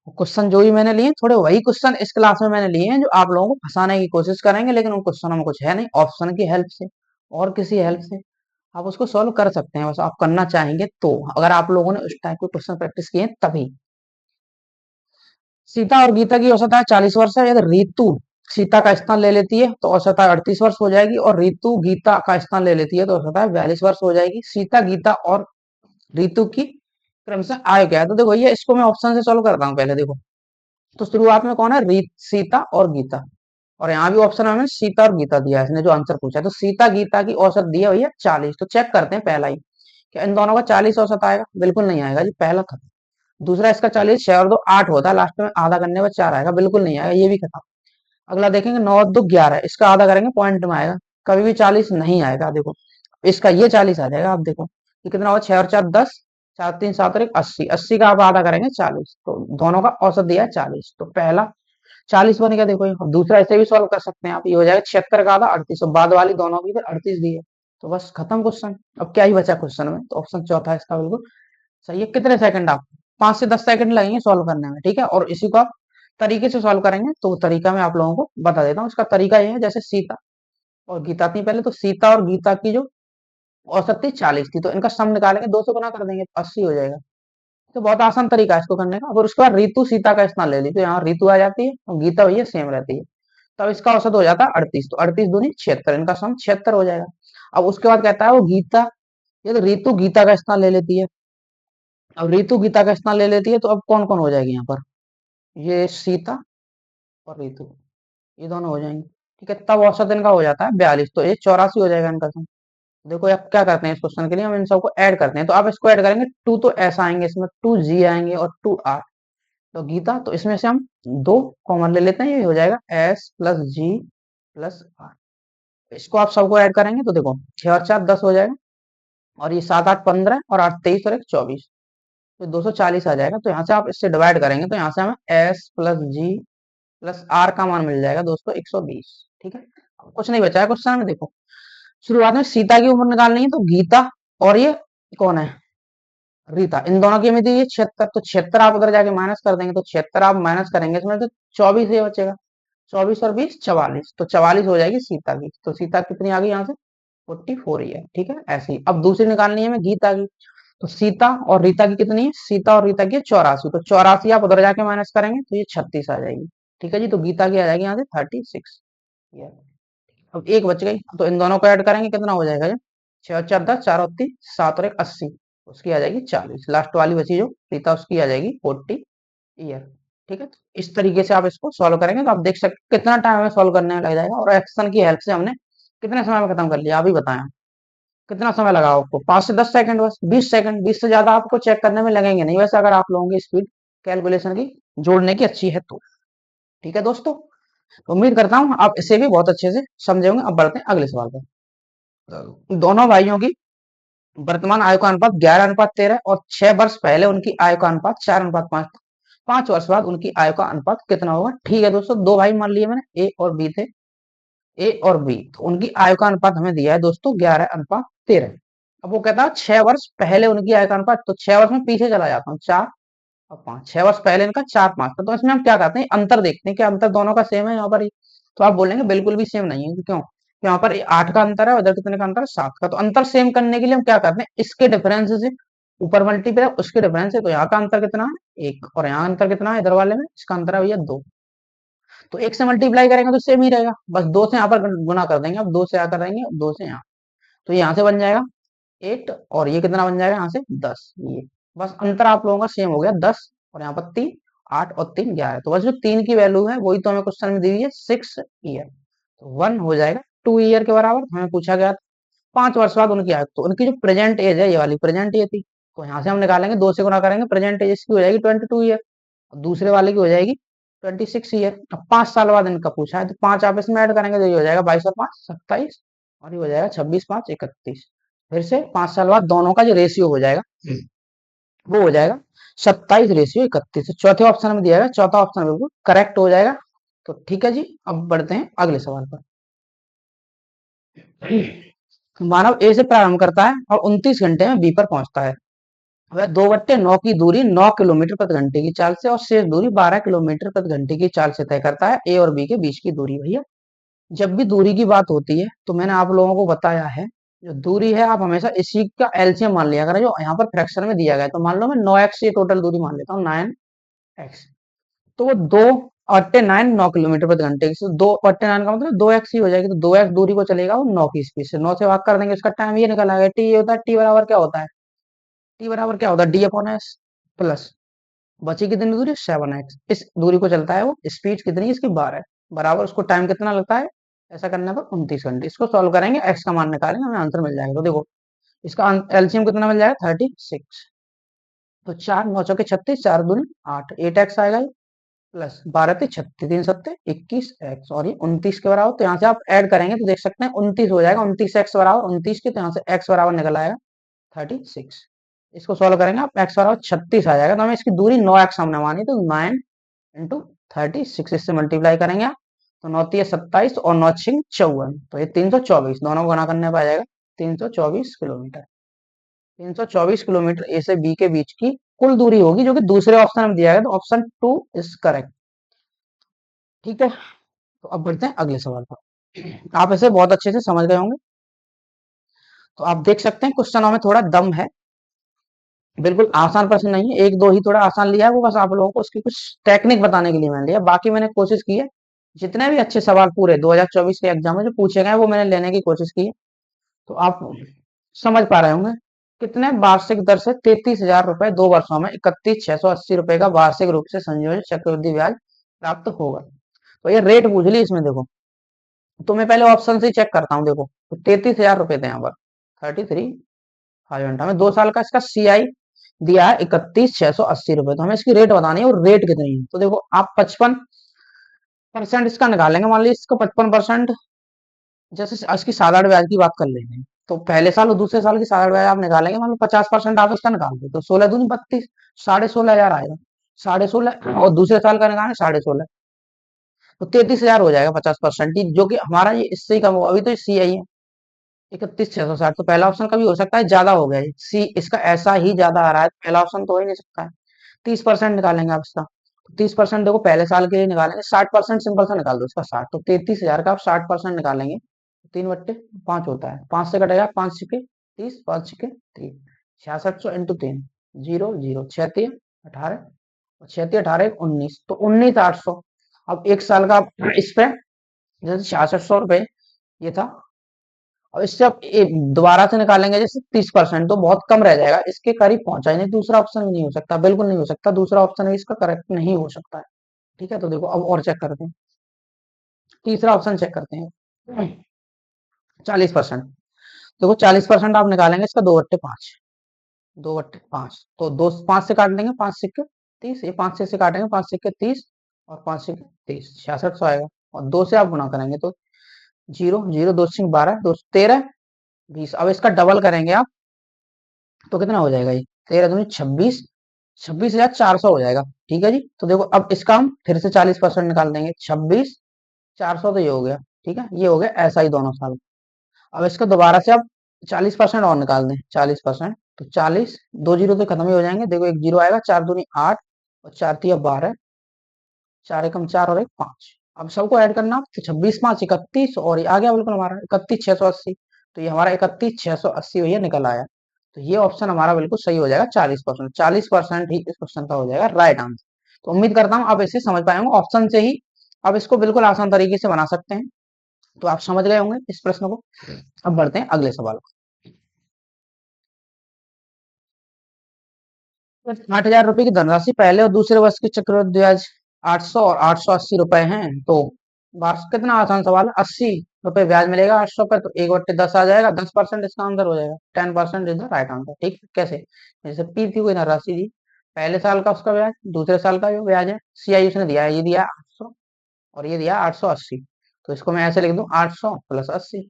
क्वेश्चन जो भी मैंने लिए थोड़े वही क्वेश्चन इस क्लास में मैंने लिए हैं, जो आप लोगों को फंसाने की कोशिश करेंगे, लेकिन उन क्वेश्चनों में कुछ है नहीं, ऑप्शन की हेल्प से और किसी हेल्प से आप उसको सॉल्व कर सकते हैं, बस आप करना चाहेंगे तो, अगर आप लोगों ने उस टाइप के क्वेश्चन प्रैक्टिस किए हैं तभी। सीता और गीता की औसत आयु 40 वर्ष है। यदि ऋतु सीता का स्थान ले लेती है तो औसत आयु 38 वर्ष हो जाएगी, और ऋतु गीता का स्थान ले लेती है तो औसत आयु 42 वर्ष हो जाएगी। सीता, गीता और ऋतु की क्रमशः आयु क्या है? तो देखो ये, इसको मैं ऑप्शन से सॉल्व करता हूँ पहले। देखो तो शुरुआत में कौन है, सीता और गीता, और यहाँ भी ऑप्शन में हमें सीता और गीता दिया है, इसने जो आंसर पूछा है। तो सीता गीता की औसत दी है भैया 40। तो चेक करते हैं पहला ही, क्या इन दोनों का 40 औसत आएगा? बिल्कुल नहीं आएगा जी, पहला खत्म। दूसरा, इसका 40, 6 और 2 8 होता है, लास्ट में आधा करने में 4 आएगा, बिल्कुल नहीं आएगा, ये भी खत्म। अगला देखेंगे 9 और 2 11, इसका आधा करेंगे पॉइंट में आएगा, कभी भी 40 नहीं आएगा। देखो इसका ये 40 आ जाएगा। आप देखो ये कितना हुआ, 6 और 4 10, 4 3 7 और 1 80, 80 का आप आधा करेंगे 40, तो दोनों का औसत दिया है 40। तो पहला 40 बन गया। देखो ये, दूसरा ऐसे भी सॉल्व कर सकते हैं आप, ये हो जाएगा 76 का आधा 38, और बाद वाली दोनों की फिर 38 दी है। तो बस खत्म क्वेश्चन। अब क्या ही बचा क्वेश्चन में, तो ऑप्शन चौथा है इसका बिल्कुल सही है। कितने सेकंड, आप 5 से 10 सेकंड लगेंगे सॉल्व करने में, ठीक है। और इसी को आप तरीके से सॉल्व करेंगे, तो तरीका मैं आप लोगों को बता देता हूँ। इसका तरीका ये है, जैसे सीता और गीता थी पहले, तो सीता और गीता की जो औसत थी 40 थी, तो इनका सम निकालेंगे, 2 से गुना कर देंगे तो 80 हो जाएगा। तो बहुत आसान तरीका है इसको करने का। और उसके बाद ऋतु सीता का स्थान ले ली, तो यहाँ ऋतु आ जाती है और गीता भैया सेम रहती है, तब इसका औसत हो जाता है 38। तो 38 दूनी 76, इनका सम 76 हो जाएगा। अब उसके बाद कहता है वो गीता, ये तो ऋतु गीता का स्थान ले लेती है। अब ऋतु गीता का स्थान ले लेती है, तो अब कौन कौन हो जाएगी यहाँ पर, ये सीता और ऋतु, ये दोनों हो जाएंगे। ठीक है, तब औसत इनका हो जाता है 42, तो ये 84 हो जाएगा इनका सम। देखो अब क्या करते हैं, इस क्वेश्चन के लिए हम इन सबको ऐड करते हैं। तो आप इसको ऐड करेंगे, टू तो ऐसा आएंगे, इसमें 2G आएंगे और 2R। तो गीता, तो इसमें से हम 2 कॉमन ले लेते हैं, ये हो जाएगा S plus G plus R। इसको आप सबको ऐड करेंगे तो देखो 6 और 4 10 हो जाएगा, और ये 7 8 15 और 8 23 और 1 24, तो 240 आ जाएगा। तो यहाँ से आप इससे डिवाइड करेंगे, तो यहाँ से हमें S plus G plus R का मान मिल जाएगा दोस्तों 120। ठीक है, अब कुछ नहीं बचा है क्वेश्चन में। देखो शुरुआत में सीता की उम्र निकालनी है, तो गीता और ये कौन है, रीता, इन दोनों की मिति है 76। तो 76 आप उधर जाके माइनस कर देंगे, तो 76 आप माइनस करेंगे इसमें, तो 24 ये बचेगा। 24 और 20 44, तो 44 हो जाएगी सीता की। तो सीता कितनी आ गई यहाँ से, 44 ही है। ठीक है, ऐसे ही अब दूसरी निकालनी है हमें गीता की। तो सीता और रीता की कितनी है, सीता और रीता की 84, तो 84 आप उधर जाके माइनस करेंगे तो ये 36 आ जाएगी। ठीक है जी, तो गीता की आ जाएगी यहाँ से 36। अब एक बच गई, तो इन दोनों को ऐड करेंगे, कितना हो जाएगा ये, 6 और 4 10, 4 और 3 7 और 1 80, उसकी आ जाएगी 40। लास्ट वाली बची जो रीता, उसकी आ जाएगी 40 ईयर। ठीक है, तो इस तरीके से आप इसको सॉल्व करेंगे, तो आप देख सकते कितना टाइम हमें सॉल्व करने में लग जाएगा, और एक्शन की हेल्प से हमने कितने समय में खत्म कर लिया, अभी बताएं कितना समय लगा आपको, 5 से 10 सेकंड, बस 20 सेकंड, 20 से ज्यादा आपको चेक करने में लगेंगे नहीं, वैसे अगर आप लोगों की स्पीड कैलकुलेशन की जोड़ने की अच्छी है तो। ठीक है दोस्तों, तो उम्मीद करता हूँ आप इसे भी बहुत अच्छे से समझे होंगे। अब बढ़ते हैं अगले सवाल पर। दोनों भाइयों की वर्तमान आयु का अनुपात 11:13 और 6 वर्ष पहले उनकी आयु का अनुपात 4:5 था। 5 वर्ष बाद उनकी आयु का अनुपात कितना होगा। ठीक है दोस्तों, दो भाई मान लिए मैंने, ए और बी थे, ए और बी, तो उनकी आयु का अनुपात हमें दिया है दोस्तों 11:13। अब वो कहता है 6 वर्ष पहले उनकी आयु का अनुपात, तो 6 वर्ष में पीछे चला जाता हूँ, 4 और 5, 6 वर्ष पहले इनका 4 5 था, तो इसमें हम क्या करते हैं, अंतर देखते हैं कि अंतर दोनों का सेम है यहाँ पर ही। तो आप बोलेंगे बिल्कुल भी सेम नहीं है, क्यों, यहाँ पर 8 का अंतर है, उधर कितने का अंतर है, 7 का। तो अंतर सेम करने के लिए हम क्या करते हैं, इसके डिफरेंस से ऊपर मल्टीप्लाई उसके डिफरेंस से, तो यहाँ का अंतर कितना है 1, और यहाँ अंतर कितना है इधर वाले में, इसका अंतर है भैया 2। तो 1 से मल्टीप्लाई करेंगे तो सेम ही रहेगा, बस 2 से यहाँ पर गुना कर देंगे, अब 2 से यहाँ कर देंगे, 2 से यहाँ, तो यहाँ से बन जाएगा 8, और ये कितना बन जाएगा यहाँ से 10। ये बस अंतर आप लोगों का सेम हो गया 10, और यहाँ पर 3, 8 और 3 11, तो बस जो 3 की वैल्यू है वही तो हमें क्वेश्चन में दी हुई है 6 ईयर, तो 1 हो जाएगा 2 ईयर के बराबर। हमें पूछा गया था 5 वर्ष बाद उनकी आयु, तो उनकी जो प्रेजेंट एज है, ये वाली प्रेजेंट एज थी, तो यहाँ से हम निकालेंगे, 2 से गुना करेंगे, प्रेजेंट एज इसकी हो जाएगी 22 ईयर, और दूसरे वाले की हो जाएगी 26 ईयर। अब 5 साल बाद इनका पूछा है, तो 5 आप इसमें ऐड करेंगे तो ये हो जाएगा 22 और 5 27, और ये हो जाएगा 26 5 31। फिर से 5 साल बाद दोनों का जो रेशियो हो जाएगा वो हो जाएगा 27:31। तो चौथे ऑप्शन में दिया गया, चौथा ऑप्शन बिल्कुल करेक्ट हो जाएगा। तो ठीक है जी, अब बढ़ते हैं अगले सवाल पर। मानव ए से प्रारंभ करता है और 29 घंटे में बी पर पहुंचता है। वह 2/9 की दूरी 9 किलोमीटर प्रति घंटे की चाल से और शेष दूरी 12 किलोमीटर प्रति घंटे की चाल से तय करता है। ए और बी के बीच की दूरी भैया, जब भी दूरी की बात होती है तो मैंने आप लोगों को बताया है, जो दूरी है आप हमेशा इसी का एलसीएम मान लिया करें, जो यहाँ पर फ्रैक्शन में दिया गया है। तो मान लो मैं 9x ये टोटल दूरी मान लेता हूँ 9x, तो वो 2/9 9 किलोमीटर प्रति घंटे की, 2/9 का मतलब 2x ही हो जाएगी, तो 2x दूरी को चलेगा वो 9 की स्पीड से, 9 से भाग कर देंगे, उसका टाइम ये निकल आएगा, टी ये होता है, टी बराबर क्या होता है, टी बराबर क्या होता है, d/s प्लस बची कितनी दूरी 7x, इस दूरी को चलता है वो, स्पीड कितनी है इसकी 12 बराबर, उसको टाइम कितना लगता है ऐसा करने पर 29 घंटे। इसको सॉल्व करेंगे, x का मान निकालेंगे, हमें आंसर मिल जाएगा। तो देखो इसका एलसीएम कितना मिल जाएगा 36, तो 4 9 चौके 36, 4 दूनी 8, 8x आएगा, प्लस 12 × 36, 3 7 21x, और ये 29 के बराबर। तो यहाँ से आप ऐड करेंगे तो देख सकते हैं 29 हो जाएगा, 29x बराबर 29 के, तो यहाँ से x बराबर निकल आएगा 36। इसको सॉल्व करेंगे आप, x बराबर 36 आ जाएगा, तो हमें इसकी दूरी 9x हमने मानी, तो 9 इंटू 36 इससे मल्टीप्लाई करेंगे आप, तो 9 3 27 और 9 6 54, तो ये 324, दोनों को गुणा करने पर आ जाएगा 324 किलोमीटर। 324 किलोमीटर ए से बी के बीच की कुल दूरी होगी, जो कि दूसरे ऑप्शन में दिया गया, तो ऑप्शन 2 इज करेक्ट। ठीक है, तो अब बढ़ते हैं अगले सवाल पर। आप इसे बहुत अच्छे से समझ गए होंगे, तो आप देख सकते हैं क्वेश्चनों में थोड़ा दम है, बिल्कुल आसान प्रश्न नहीं है, एक दो ही थोड़ा आसान लिया है, वो बस आप लोगों को उसकी कुछ टेक्निक बताने के लिए मैंने लिया, बाकी मैंने कोशिश की है जितने भी अच्छे सवाल पूरे 2024 के एग्जाम में जो पूछे गए वो मैंने लेने की कोशिश की है। तो आप समझ पा रहे होंगे, कितने वार्षिक दर से 33,000 रुपए 2 वर्षों में 31,680 रुपए का वार्षिक रूप से संयोजित चक्रवृद्धि ब्याज प्राप्त होगा। तो ये रेट पूछ ली इसमें, देखो तो मैं पहले ऑप्शन से चेक करता हूँ। देखो तो 33,000 रुपए थे यहाँ पर, 33,500 हमें 2 साल का इसका सीआई दिया है 31,680 रुपए, तो हमें इसकी रेट बतानी है, और रेट कितनी है। तो देखो आप 55% इसका निकालेंगे, मान लीजिए इसका 55%, जैसे इसकी साधारण ब्याज की बात कर लेंगे, तो पहले साल और दूसरे साल की साधारण ब्याज आप निकालेंगे, मान लो 50% आप इसका निकाल दो, तो 16 दूनी 32, 16,500 आएगा, 16,500, और दूसरे साल का निकालें 16,500, तो 33,000 हो जाएगा 50%, जो कि हमारा ये इससे ही कम होगा, अभी तो सी आई है 31,660, तो पहला ऑप्शन कभी हो सकता है ज्यादा हो गया है, सी इसका ऐसा ही ज्यादा आ रहा है, पहला ऑप्शन तो हो ही नहीं सकता है। 30% निकालेंगे आप इसका, 30% देखो पहले साल के लिए निकालेंगे, 60% सिंपल सा निकाल दो इसका 60, तो 33,000 का आप 60% निकालेंगे, 3/5 होता है, 5 से कटेगा, 5 छिके 30, 5 छिके 30, 6600 इंटू 3, 0 0 36 18, 36 18 19, तो 19,800। अब एक साल का इस पे जैसे 6600 रुपए ये था, और इससे आप दोबारा से निकालेंगे जैसे 30%, तो बहुत कम रह जाएगा, इसके करीब पहुंचा ही नहीं, दूसरा ऑप्शन भी नहीं हो सकता, बिल्कुल नहीं हो सकता, दूसरा ऑप्शन भी इसका करेक्ट नहीं हो सकता है। ठीक है, तो देखो अब और चेक करते हैं, तीसरा ऑप्शन चेक करते हैं, 40%। देखो 40% आप निकालेंगे इसका 2/5, 2/5, तो 2 5 से काट देंगे, 5 सिक्के 30, ये 5 से काटेंगे, 5 सिक्के 30 और 5 सिक्के 30, 6600 आएगा, और 2 से आप गुणा करेंगे तो 0 0 2 सिंह 12, 2 13 20, अब इसका डबल करेंगे आप तो कितना हो जाएगा, ये 13 दूनी 26 26,400 हो जाएगा। ठीक है जी, तो देखो अब इसका हम फिर से 40% निकाल देंगे। 26,400 तो ये हो गया। ठीक है, ये हो गया ऐसा ही दोनों साल। अब इसका दोबारा से आप 40% और निकाल दें। 40%, तो 40, दो जीरो तो खत्म ही हो जाएंगे। देखो एक जीरो आएगा, 4 दूनी 8 और 4 तिया 12, 4 एकम 4 और एक 5। अब सबको ऐड करना, तो 26 5 31 और ये आ गया बिल्कुल हमारा 31,680। तो ये हमारा 31,680 भैया निकल आया। तो ये ऑप्शन हमारा बिल्कुल सही हो जाएगा। 40%, 40% ही इस क्वेश्चन का हो जाएगा राइट आंसर। तो उम्मीद करता हूँ आप इसे समझ पाए होंगे। ऑप्शन से ही आप इसको बिल्कुल आसान तरीके से बना सकते हैं। तो आप समझ गए होंगे इस प्रश्न को। अब बढ़ते हैं अगले सवाल को। 8,000 रुपए की धनराशि पहले और दूसरे वर्ष की चक्रवृद्धि ब्याज 800 और 880 रुपए हैं। तो वार्षिक कितना आसान सवाल है, 80 रुपए ब्याज मिलेगा 800 पर। तो 1/10 आ जाएगा, 10% इसका आंसर हो जाएगा। 10% इज द राइट आंसर। ठीक है, कैसे? जैसे पी थी कोई धनराशि दी, पहले साल का उसका ब्याज, दूसरे साल का जो ब्याज है, सीआई उसने दिया है, ये दिया 800 और ये दिया 880। तो इसको मैं ऐसे लिख दूं, 800 प्लस 80।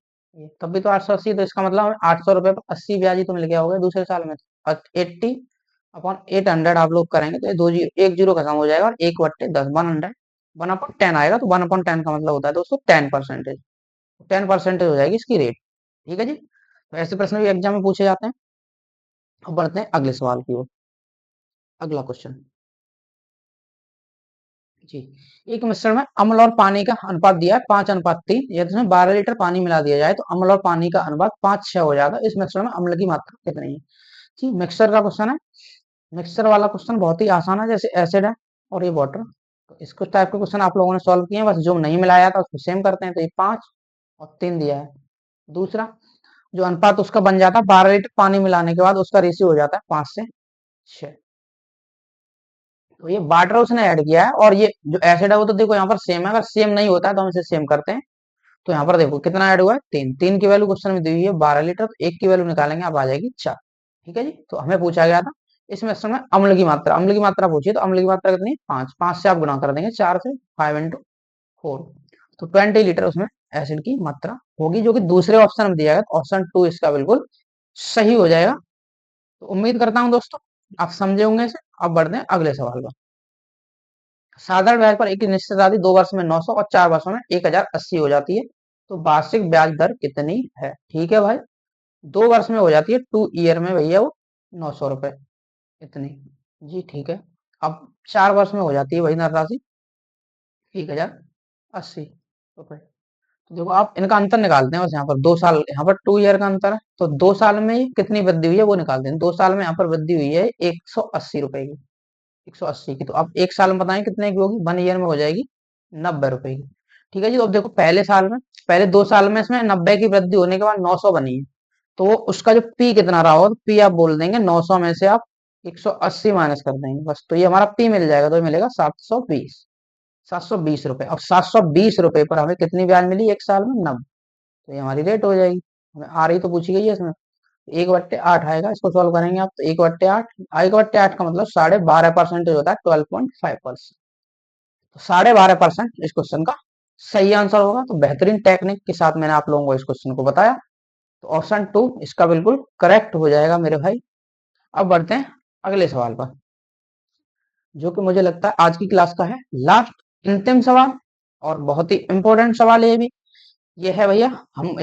तब भी तो 880, तो इसका मतलब हमें 800 रुपए पर 80 ब्याज ही तो मिल गया होगा दूसरे साल में। 80/800 आप लोग करेंगे तो ये दो जीरो, एक जीरो खत्म हो जाएगा और 1/10, 100, 1/10 आएगा। तो 1/10 का मतलब होता है दोस्तों 10%। 10% हो जाएगी इसकी रेट। ठीक है जी, तो ऐसे प्रश्न भी एग्जाम में पूछे जाते हैं। अब बढ़ते हैं अगले सवाल की ओर। अगला क्वेश्चन जी, एक मिश्रण में अम्ल और पानी का अनुपात दिया है 5:3। यदि इसमें 12 लीटर पानी मिला दिया जाए तो अम्ल और पानी का अनुपात 5:6 हो जाएगा। इस मिश्रण में अम्ल की मात्रा कितनी है? जी, मिक्सचर का क्वेश्चन है। मिक्सचर वाला क्वेश्चन बहुत ही आसान है। जैसे एसिड है और ये वाटर, तो इसको टाइप के क्वेश्चन आप लोगों ने सॉल्व किए हैं। बस जो नहीं मिलाया था उसको सेम करते हैं। तो ये 5 और 3 दिया है। दूसरा जो अनुपात उसका बन जाता है 12 लीटर पानी मिलाने के बाद उसका रेशियो हो जाता है 5:6। तो ये वाटर उसने ऐड किया है और ये जो एसिड है वो तो देखो यहाँ पर सेम है। अगर सेम नहीं होता है तो हम इसे सेम करते हैं। तो यहाँ पर देखो कितना ऐड हुआ है, 3। 3 की वैल्यू क्वेश्चन में दी हुई है 12 लीटर, तो 1 की वैल्यू निकालेंगे, अब आ जाएगी 4। ठीक है जी, तो हमें पूछा गया था इस मिश्रण में अम्ल की मात्रा। अम्ल की मात्रा पूछिए तो अम्ल की मात्रा कितनी है, 5। 5 से आप गुणा कर देंगे, 4 से, 5 × 4, तो 20 लीटर उसमें एसिड की मात्रा होगी, जो कि दूसरे ऑप्शन में दिया गया। तो ऑप्शन 2 इसका बिल्कुल सही हो जाएगा। तो उम्मीद करता हूँ दोस्तों आप समझे होंगे इसे। अब बढ़ते हैं अगले सवाल पर। साधारण ब्याज पर एक निश्चित राशि 2 वर्ष में 900 और 4 वर्षों में 1,080 हो जाती है। तो वार्षिक ब्याज दर कितनी है? ठीक है भाई, 2 वर्ष में हो जाती है, 2 ईयर में भैया वो 900 रुपए इतनी। जी ठीक है। अब 4 वर्ष में हो जाती है वही धनराशि 1,080 रुपए। तो देखो आप इनका अंतर निकालते हैं। बस यहाँ पर 2 साल, यहाँ पर 2 ईयर का अंतर है, तो 2 साल में ये कितनी वृद्धि हुई है वो निकालते हैं। 2 साल में यहाँ पर वृद्धि हुई है 180 रुपए की। 180 की, तो अब एक साल में बताएं कितने की होगी, 1 ईयर में हो जाएगी 90 रुपए की। ठीक है जी, तो अब देखो पहले साल में, पहले 2 साल में इसमें 90 की वृद्धि होने के बाद 900 बनी है। तो उसका जो पी कितना रहा होगा, तो पी आप बोल देंगे 900 में से आप 180 माइनस कर देंगे बस, तो ये हमारा पी मिल जाएगा। तो ये मिलेगा 720, 720 रुपए। अब 720 रुपए पर हमें कितनी ब्याज मिली एक साल में, 90। तो ये हमारी रेट हो जाएगी। हमें आ रही तो पूछी गई है इसमें, 1/8 आएगा। इसको सॉल्व करेंगे आप, तो 1/8, 1/8 का मतलब 12.5% होता है, 12.5%। तो 12.5% इस क्वेश्चन का सही आंसर होगा। तो बेहतरीन टेक्निक के साथ मैंने आप लोगों को इस क्वेश्चन को बताया। तो ऑप्शन 2 इसका बिल्कुल करेक्ट हो जाएगा मेरे भाई। अब बढ़ते हैं अगले सवाल पर, जो कि मुझे लगता है आज की क्लास का है लास्ट अंतिम सवाल, और बहुत ही इंपॉर्टेंट सवाल है ये भी। ये है भैया, हम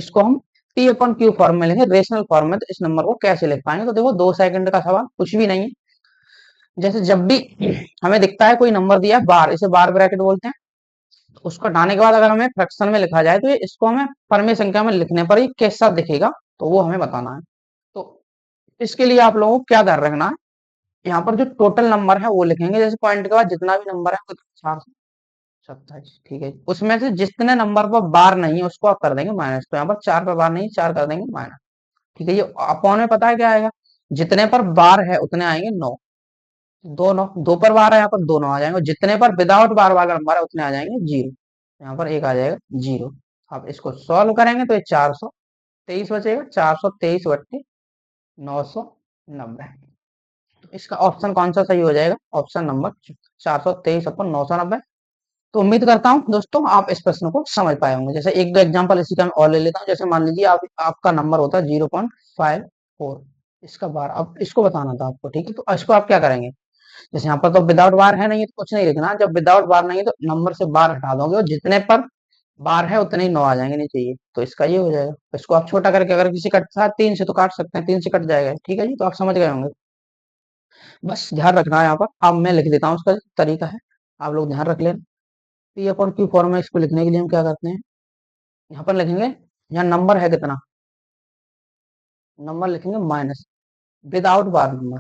P/Q फॉर्म में लेंगे, रेशनल फॉर्म में। तो इस नंबर को कैसे लिख पाएंगे? तो देखो 2 सेकंड का सवाल, कुछ भी नहीं है। जैसे जब भी हमें दिखता है कोई नंबर दिया है बार, इसे बार ब्रैकेट बोलते हैं। तो उसको हटाने के बाद अगर हमें फ्रैक्शन में लिखा जाए तो ये, इसको हमें परमेय संख्या में लिखने पर ये कैसा दिखेगा, तो वो हमें बताना है। तो इसके लिए आप लोगों को क्या ध्यान रखना है, यहाँ पर जो टोटल नंबर है वो लिखेंगे। जैसे पॉइंट के बाद जितना भी नंबर है, 427, ठीक है। उसमें से जितने नंबर पर बार नहीं है उसको आप कर देंगे माइनस। तो यहाँ पर 4 पर बार नहीं, 4 कर देंगे माइनस। ठीक है, ये अपॉन में पता है क्या आएगा, जितने पर बार है उतने आएंगे 9। दो 9, 2 पर बार है, यहाँ पर 2 9 आ जाएंगे। जितने पर विदाउट बार वाला नंबर है उतने आ जाएंगे 0। यहाँ पर एक आ जाएगा 0। अब इसको सॉल्व करेंगे तो ये 423 बचेगा। 423 बट्टे 990। तो इसका ऑप्शन कौन सा सही हो जाएगा? Option number 423/990। तो उम्मीद करता हूँ दोस्तों आप इस प्रश्न को समझ पाए होंगे। जैसे एक दो एग्जांपल इसी का मैं और ले लेता हूँ। जैसे मान लीजिए आपका नंबर होता है 0.54, इसका बार, अब इसको बताना था आपको। ठीक है, तो इसको आप क्या करेंगे, जैसे यहाँ पर तो विदाउट बार है नहीं, तो कुछ नहीं लिखना। जब विदाउट बार नहीं है तो नंबर से बार हटा दोगे और जितने पर बार है उतने ही 9 आ जाएंगे नीचे, ये तो इसका ये हो जाएगा। तो इसको आप छोटा करके अगर किसी कट साथ 3 से तो काट सकते हैं, 3 से कट जाएगा। ठीक है जी, तो आप समझ गए होंगे। बस ध्यान रखना है यहाँ पर। अब मैं लिख देता हूँ, उसका तरीका है, आप लोग ध्यान रख लेना। पी अपॉन क्यू फॉर्म में इसको लिखने के लिए हम क्या करते हैं, यहाँ पर लिखेंगे, यहाँ नंबर है कितना, नंबर लिखेंगे माइनस, विदाउट बार नंबर,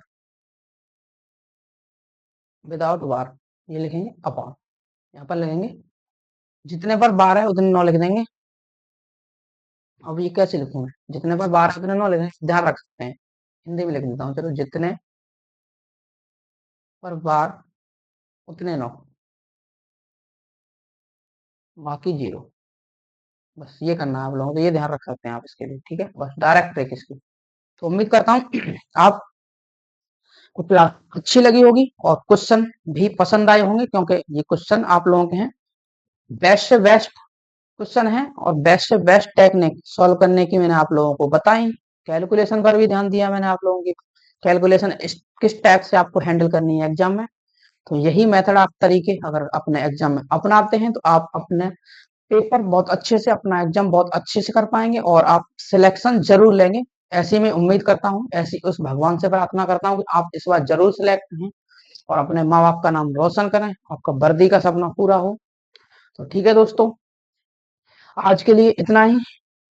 विदाउट बार ये लिखेंगे अपॉन, यहाँ पर लिखेंगे जितने पर बार है उतने 9 लिख देंगे। अब ये कैसे लिखूंगा, जितने पर बार है उतने 9 लिखेंगे, ध्यान रख सकते हैं। हिंदी में लिख देता हूँ, चलो, जितने पर बार उतने 9, बाकी 0। बस ये करना है आप लोगों को, तो ये ध्यान रख सकते हैं आप इसके लिए। ठीक है, बस डायरेक्ट ट्रिक इसकी। तो उम्मीद करता हूँ आपको क्लास अच्छी लगी होगी और क्वेश्चन भी पसंद आए होंगे, क्योंकि ये क्वेश्चन आप लोगों के हैं, बेस्ट से बेस्ट क्वेश्चन है और बेस्ट से बेस्ट टेक्निक सॉल्व करने की मैंने आप लोगों को बताई। कैलकुलेशन पर भी ध्यान दिया मैंने आप लोगों की, कैलकुलेशन किस टाइप से आपको हैंडल करनी है एग्जाम में। तो यही मेथड, आप तरीके अगर अपने एग्जाम में अपनाते हैं तो आप अपने पेपर बहुत अच्छे से, अपना एग्जाम बहुत अच्छे से कर पाएंगे और आप सिलेक्शन जरूर लेंगे। ऐसी मैं उम्मीद करता हूँ, ऐसी उस भगवान से प्रार्थना करता हूँ कि आप इस बार जरूर सिलेक्ट हैं और अपने माँ बाप का नाम रोशन करें, आपका वर्दी का सपना पूरा हो। तो ठीक है दोस्तों, आज के लिए इतना ही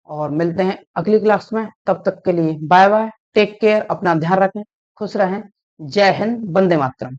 और मिलते हैं अगली क्लास में। तब तक के लिए बाय बाय, टेक केयर, अपना ध्यान रखें, खुश रहें। जय हिंद, वंदे मातरम।